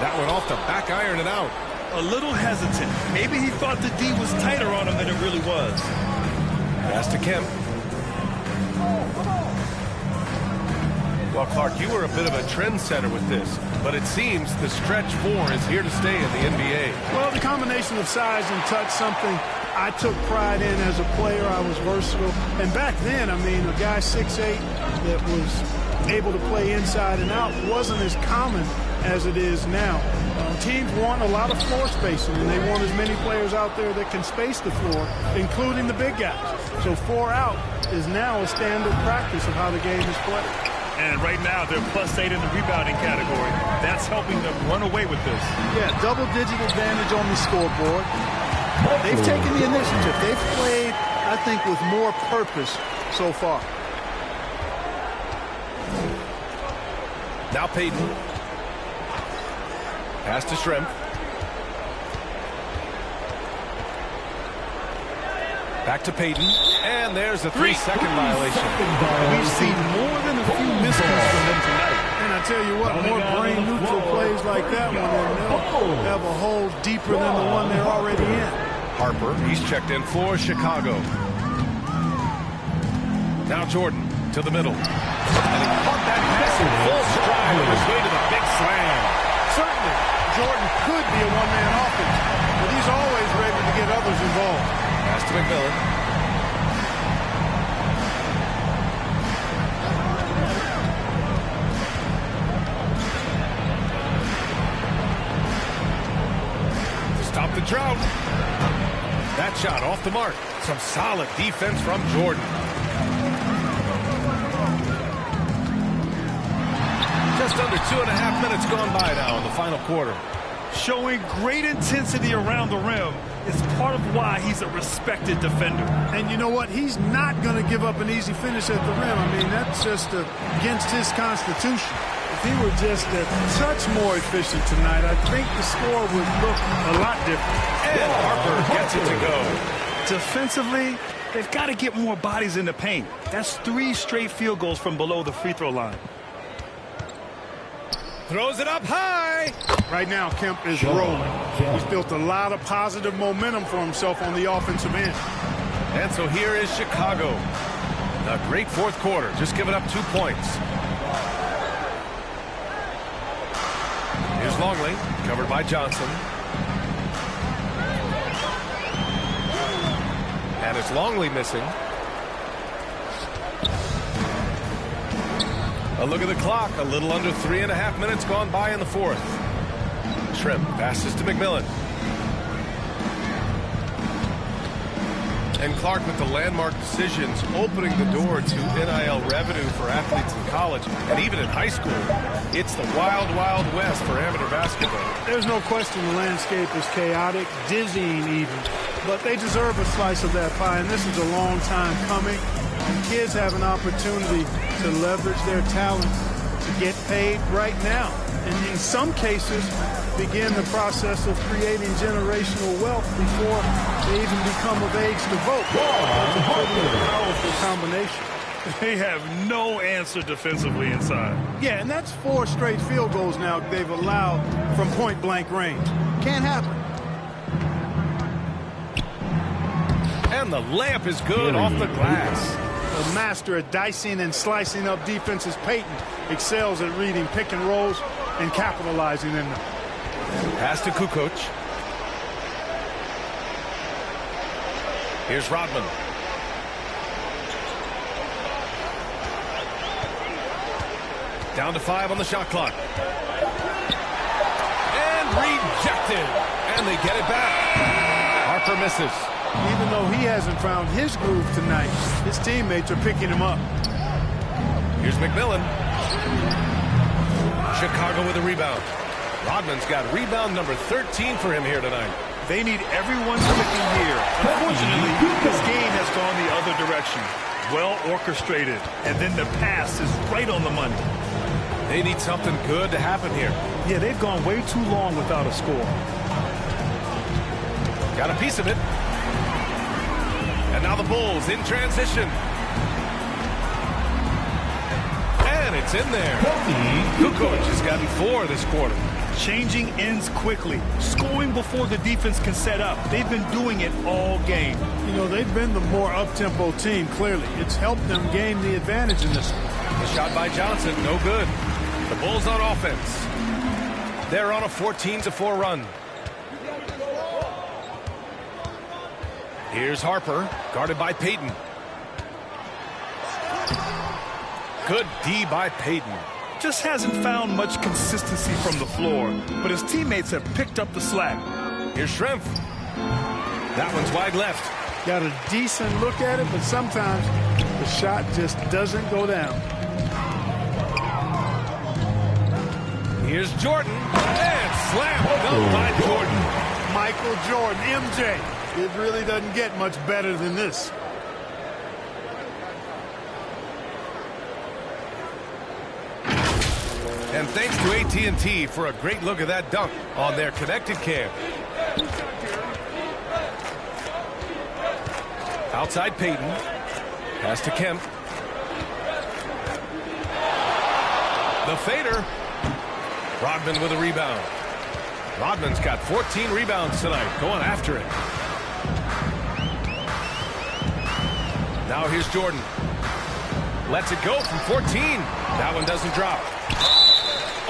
That one off the back iron and out. A little hesitant. Maybe he thought the D was tighter on him than it really was. Pass to Kemp. Well, Clark, you were a bit of a trendsetter with this, but it seems the stretch 4 is here to stay in the NBA. Well, the combination of size and touch, something I took pride in as a player. I was versatile. And back then, I mean, a guy 6'8" that was able to play inside and out wasn't as common as it is now. Teams want a lot of floor spacing, and they want as many players out there that can space the floor, including the big guys. So 4 out is now a standard practice of how the game is played. And right now, they're +8 in the rebounding category. That's helping them run away with this. Yeah, double-digit advantage on the scoreboard. They've taken the initiative. They've played, I think, with more purpose so far. Now Payton. Pass to Shrimp. Back to Payton. And there's a 3-second violation. We've seen more than a few miscues from them tonight. And I tell you what, more brain-neutral plays like that one, and they'll have a hole deeper than the one they're already in. Harper, he's checked in for Chicago. Now Jordan to the middle. And he caught that pass in full stride on his way to the big slam. Certainly, Jordan could be a one-man offense, but he's always ready to get others involved. Pass to McMillan. Stop the drought. That shot off the mark. Some solid defense from Jordan. Just under 2.5 minutes gone by now in the final quarter. Showing great intensity around the rim is part part of why he's a respected defender. And you know what? He's not going to give up an easy finish at the rim. I mean, that's just against his constitution. If he were just a touch more efficient tonight, I think the score would look a lot different. And Harper gets it to go. Defensively, they've got to get more bodies in the paint. That's 3 straight field goals from below the free throw line. Throws it up high. Right now, Kemp is rolling. He's built a lot of positive momentum for himself on the offensive end. And so here is Chicago. A great fourth quarter, just giving up 2 points. Here's Longley, covered by Johnson. And it's Longley missing. A look at the clock. A little under 3.5 minutes gone by in the fourth. Shrimp passes to McMillan. And Clark with the landmark decisions, opening the door to NIL revenue for athletes in college and even in high school. It's the wild, wild west for amateur basketball. There's no question the landscape is chaotic, dizzying even. But they deserve a slice of that pie, and this is a long time coming. And kids have an opportunity to leverage their talent to get paid right now. And in some cases, begin the process of creating generational wealth before they even become of age to vote. That's a pretty powerful combination. They have no answer defensively inside. Yeah, and that's 4 straight field goals now they've allowed from point-blank range. Can't happen. And the layup is good off the glass. The master at dicing and slicing up defenses, Payton excels at reading pick and rolls and capitalizing in them. Pass to Kukoc. Here's Rodman. Down to 5 on the shot clock. And rejected. And they get it back. Harper misses. Even though he hasn't found his groove tonight, his teammates are picking him up. Here's McMillan. Chicago with a rebound. Rodman's got rebound number 13 for him here tonight. They need everyone clicking here. Unfortunately, this game has gone the other direction. Well orchestrated, and then the pass is right on the money. They need something good to happen here. Yeah, they've gone way too long without a score. Got a piece of it. And now the Bulls in transition. And it's in there. Kukoc has gotten 4 this quarter. Changing ends quickly. Scoring before the defense can set up. They've been doing it all game. You know, they've been the more up-tempo team, clearly. It's helped them gain the advantage in this one. The shot by Johnson, no good. The Bulls on offense. They're on a 14-4 run. Here's Harper, guarded by Payton. Good D by Payton. Just hasn't found much consistency from the floor, but his teammates have picked up the slack. Here's Schrempf. That one's wide left. Got a decent look at it, but sometimes the shot just doesn't go down. Here's Jordan. And slam dunk by Jordan. Michael Jordan, MJ. It really doesn't get much better than this. And thanks to AT&T for a great look at that dunk on their connected cam. Outside Payton. Pass to Kemp. The fader. Rodman with a rebound. Rodman's got 14 rebounds tonight, going after it. Now here's Jordan. Lets it go from 14. That one doesn't drop.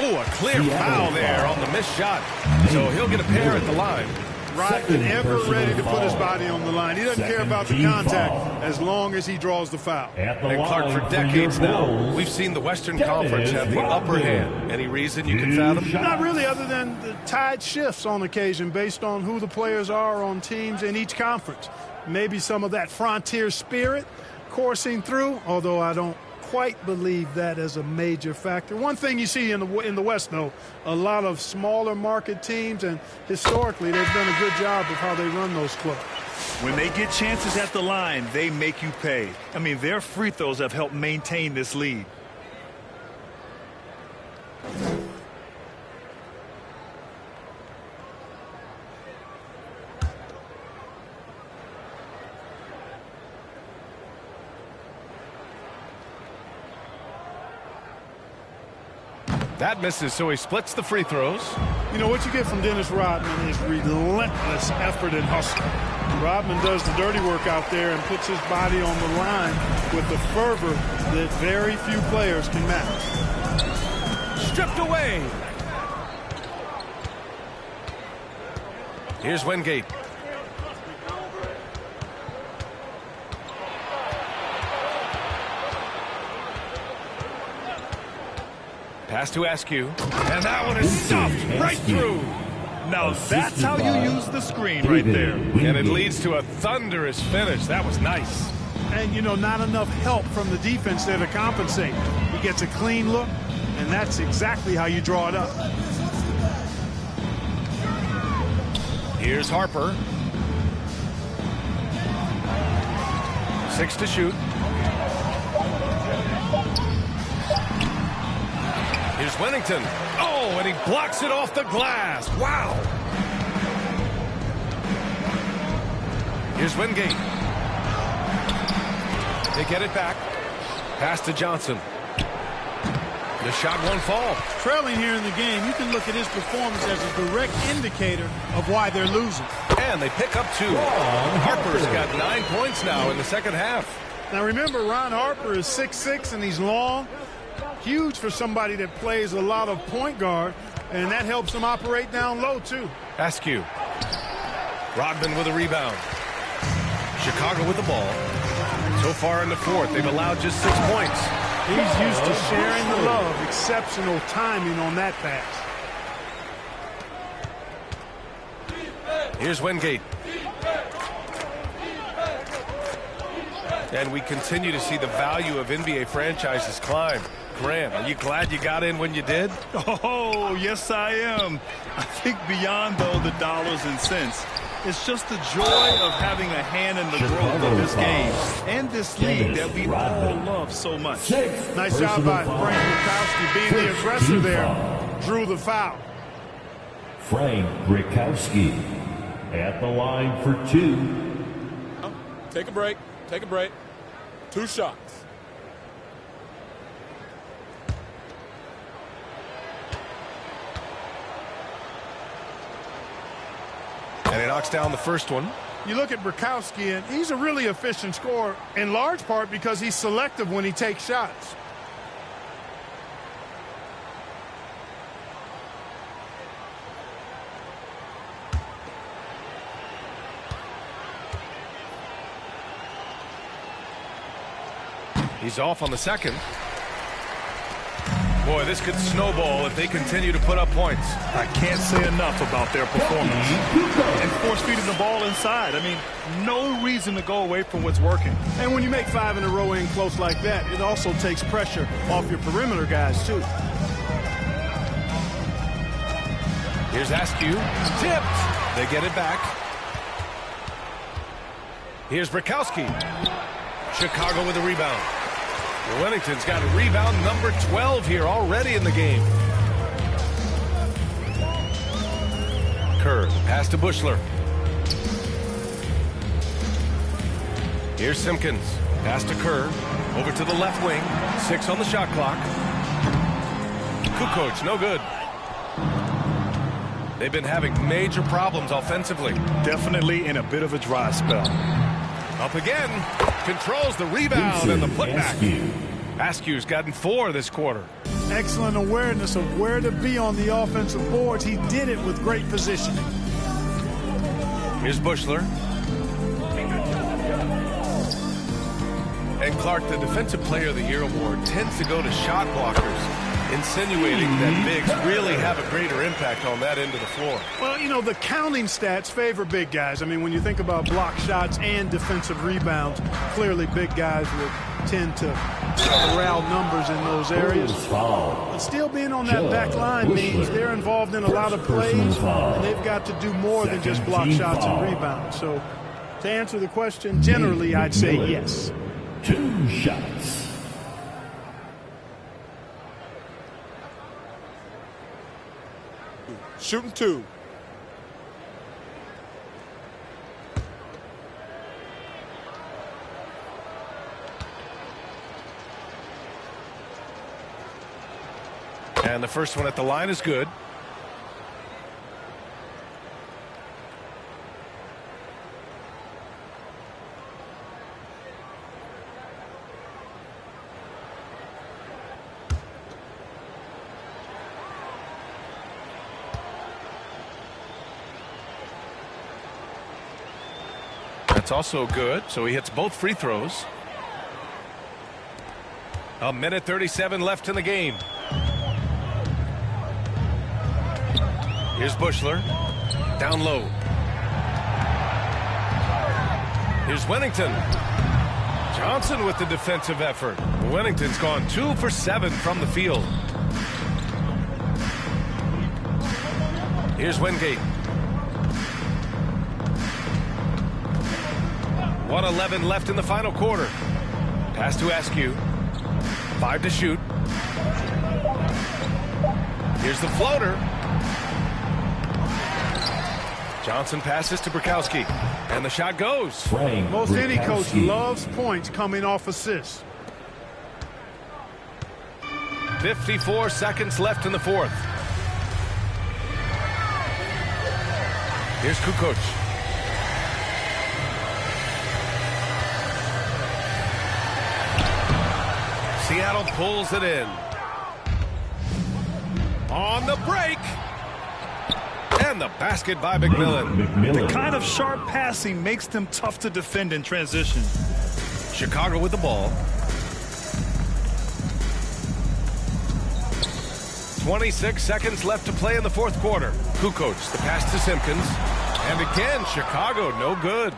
Oh, a clear foul there on the missed shot. So he'll get a pair at the line. Rodman ever ready to put his body on the line. He doesn't care about the contact as long as he draws the foul. And Clark, for decades now, we've seen the Western Conference have the upper hand. Any reason you can fathom? Not really, other than the tide shifts on occasion based on who the players are on teams in each conference. Maybe some of that frontier spirit coursing through, although I don't quite believe that as a major factor. One thing you see in the West, though, a lot of smaller market teams, and historically they've done a good job of how they run those clubs. When they get chances at the line, they make you pay. I mean, their free throws have helped maintain this lead. That misses, so he splits the free throws. You know, what you get from Dennis Rodman is relentless effort and hustle. Rodman does the dirty work out there and puts his body on the line with the fervor that very few players can match. Stripped away. Here's Wingate. Pass to Askew. And that one is stuffed right through. Now that's how you use the screen right there. And it leads to a thunderous finish. That was nice. And, you know, not enough help from the defense there to compensate. He gets a clean look, and that's exactly how you draw it up. Here's Harper. 6 to shoot. Here's Wennington. Oh, and he blocks it off the glass. Wow. Here's Wingate. They get it back. Pass to Johnson. The shot won't fall. Trailing here in the game, you can look at his performance as a direct indicator of why they're losing. And they pick up 2. Harper's got 9 points now in the second half. Now remember, Ron Harper is 6'6", and he's long. Huge for somebody that plays a lot of point guard, and that helps him operate down low, too. Askew. Rodman with a rebound. Chicago with the ball. So far in the fourth, they've allowed just 6 points. He's used to sharing the love. Exceptional timing on that pass. Here's Wingate. And we continue to see the value of NBA franchises climb. Graham, are you glad you got in when you did? Oh, yes, I am. I think beyond, though, the dollars and cents, it's just the joy of having a hand in the growth of this game and this league that we all love so much. Nice job by Frank Brickowski. Being the aggressor there, drew the foul. Frank Brickowski at the line for 2. Take a break. Take a break. 2 shots. And he knocks down the first one. You look at Brickowski, and he's a really efficient scorer, in large part because he's selective when he takes shots. He's off on the second. Boy, this could snowball if they continue to put up points. I can't say enough about their performance. And force-feeding the ball inside. I mean, no reason to go away from what's working. And when you make 5 in a row in close like that, it also takes pressure off your perimeter guys, too. Here's Askew. Tipped. They get it back. Here's Brickowski. Chicago with a rebound. Wennington's got a rebound number 12 here already in the game. Kerr, pass to Bushler. Here's Simpkins. Pass to Kerr. Over to the left wing. 6 on the shot clock. Kukoc, no good. They've been having major problems offensively. Definitely in a bit of a dry spell. Up again. Controls the rebound and the putback. Askew's gotten 4 this quarter. Excellent awareness of where to be on the offensive boards. He did it with great positioning. Here's Bushler. And Clark, the Defensive Player of the Year award tends to go to shot blockers. insinuating that bigs really have a greater impact on that end of the floor. Well, you know, the counting stats favor big guys. I mean, when you think about block shots and defensive rebounds, clearly big guys would tend to corral numbers in those areas. But still being on that back line means they're involved in a lot of plays, and they've got to do more than just block shots and rebounds. So to answer the question, generally I'd say yes. 2 shots. Shooting 2. And the first one at the line is good. That's also good, so he hits both free throws. A minute 37 left in the game. Here's Bushler, down low. Here's Wennington. Johnson with the defensive effort. Wennington's gone 2 for 7 from the field. Here's Wingate. 1:11 left in the final quarter. Pass to Askew. 5 to shoot. Here's the floater. Johnson passes to Brukowski, and the shot goes. Most any coach loves points coming off assists. 54 seconds left in the fourth. Here's Kukoc. Seattle pulls it in. On the break. And the basket by McMillan. The kind of sharp passing makes them tough to defend in transition. Chicago with the ball. 26 seconds left to play in the fourth quarter. Kukoc, the pass to Simpkins. And again, Chicago, no good.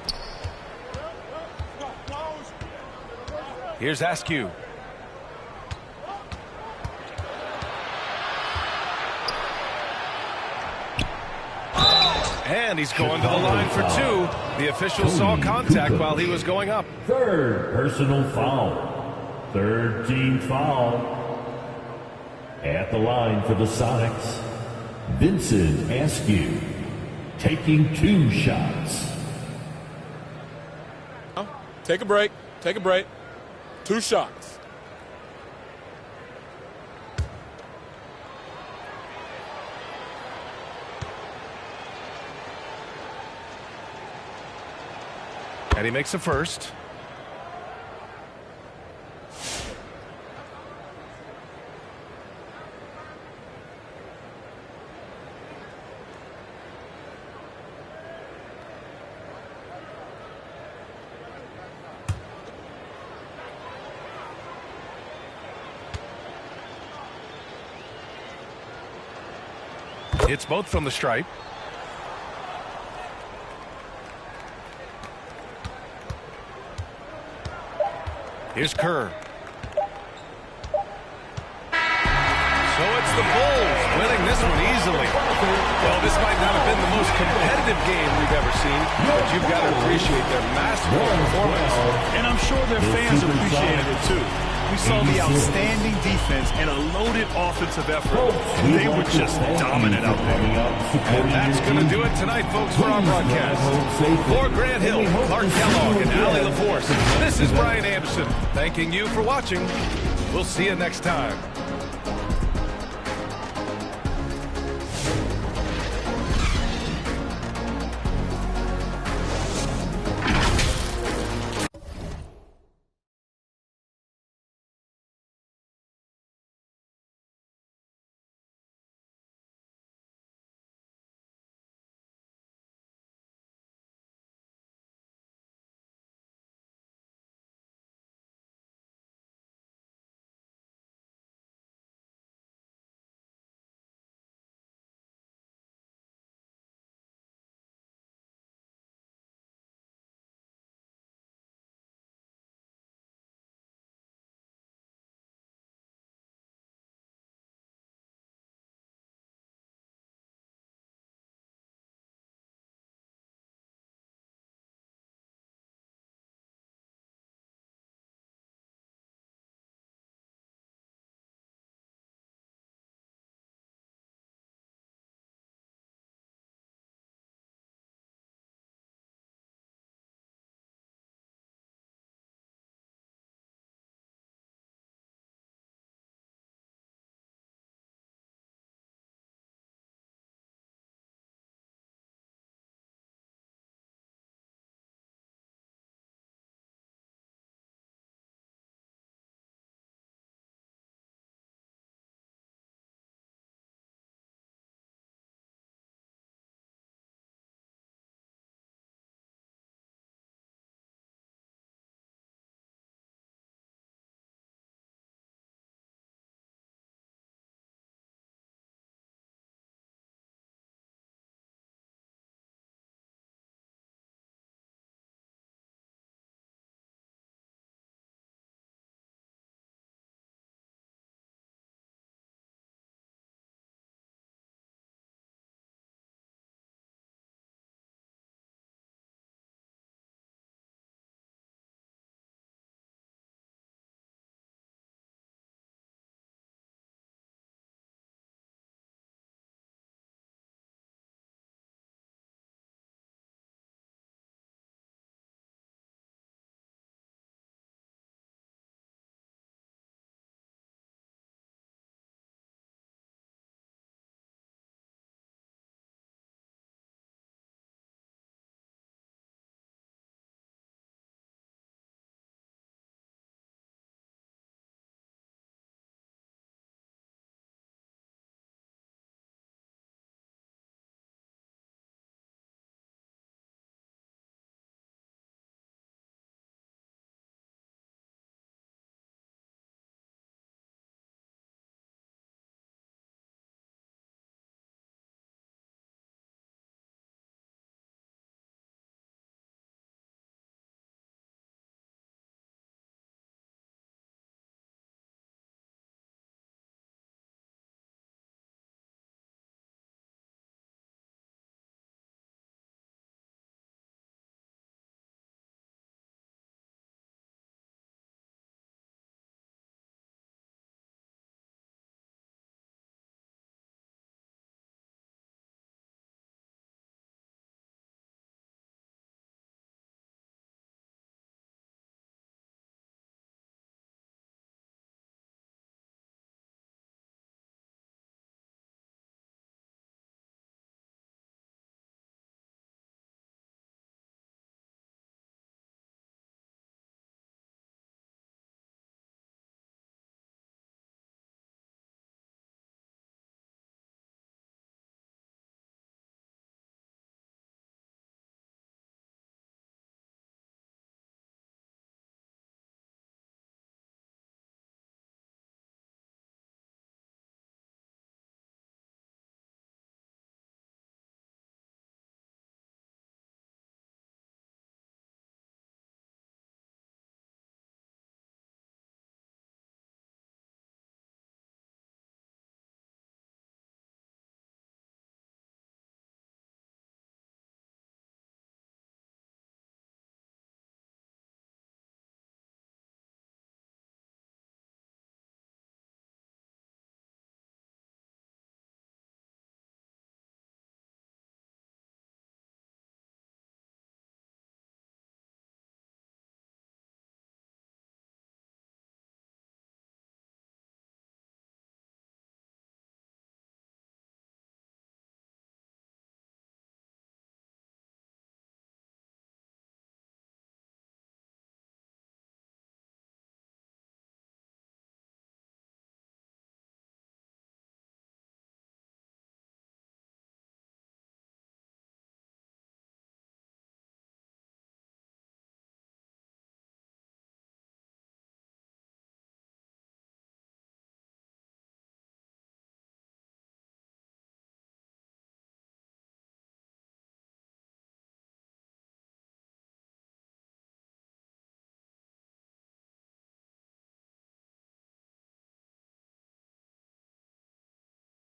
Here's Askew. And he's going to the line for 2. The official saw contact while he was going up. Third personal foul. Third team foul. At the line for the Sonics, Vincent Askew, taking 2 shots. Take a break. Take a break. 2 shots. And he makes a first. It's both from the stripe. Here's Kerr. So it's the Bulls winning this one easily. Well, this might not have been the most competitive game we've ever seen, but you've got to appreciate their masterful performance. And I'm sure their fans appreciated it too. We saw the outstanding defense and a loaded offensive effort. They were just dominant out there. And that's going to do it tonight, folks, for our broadcast. For Grant Hill, Clark Kellogg, and Allie LaForce, this is Brian Anderson, thanking you for watching. We'll see you next time.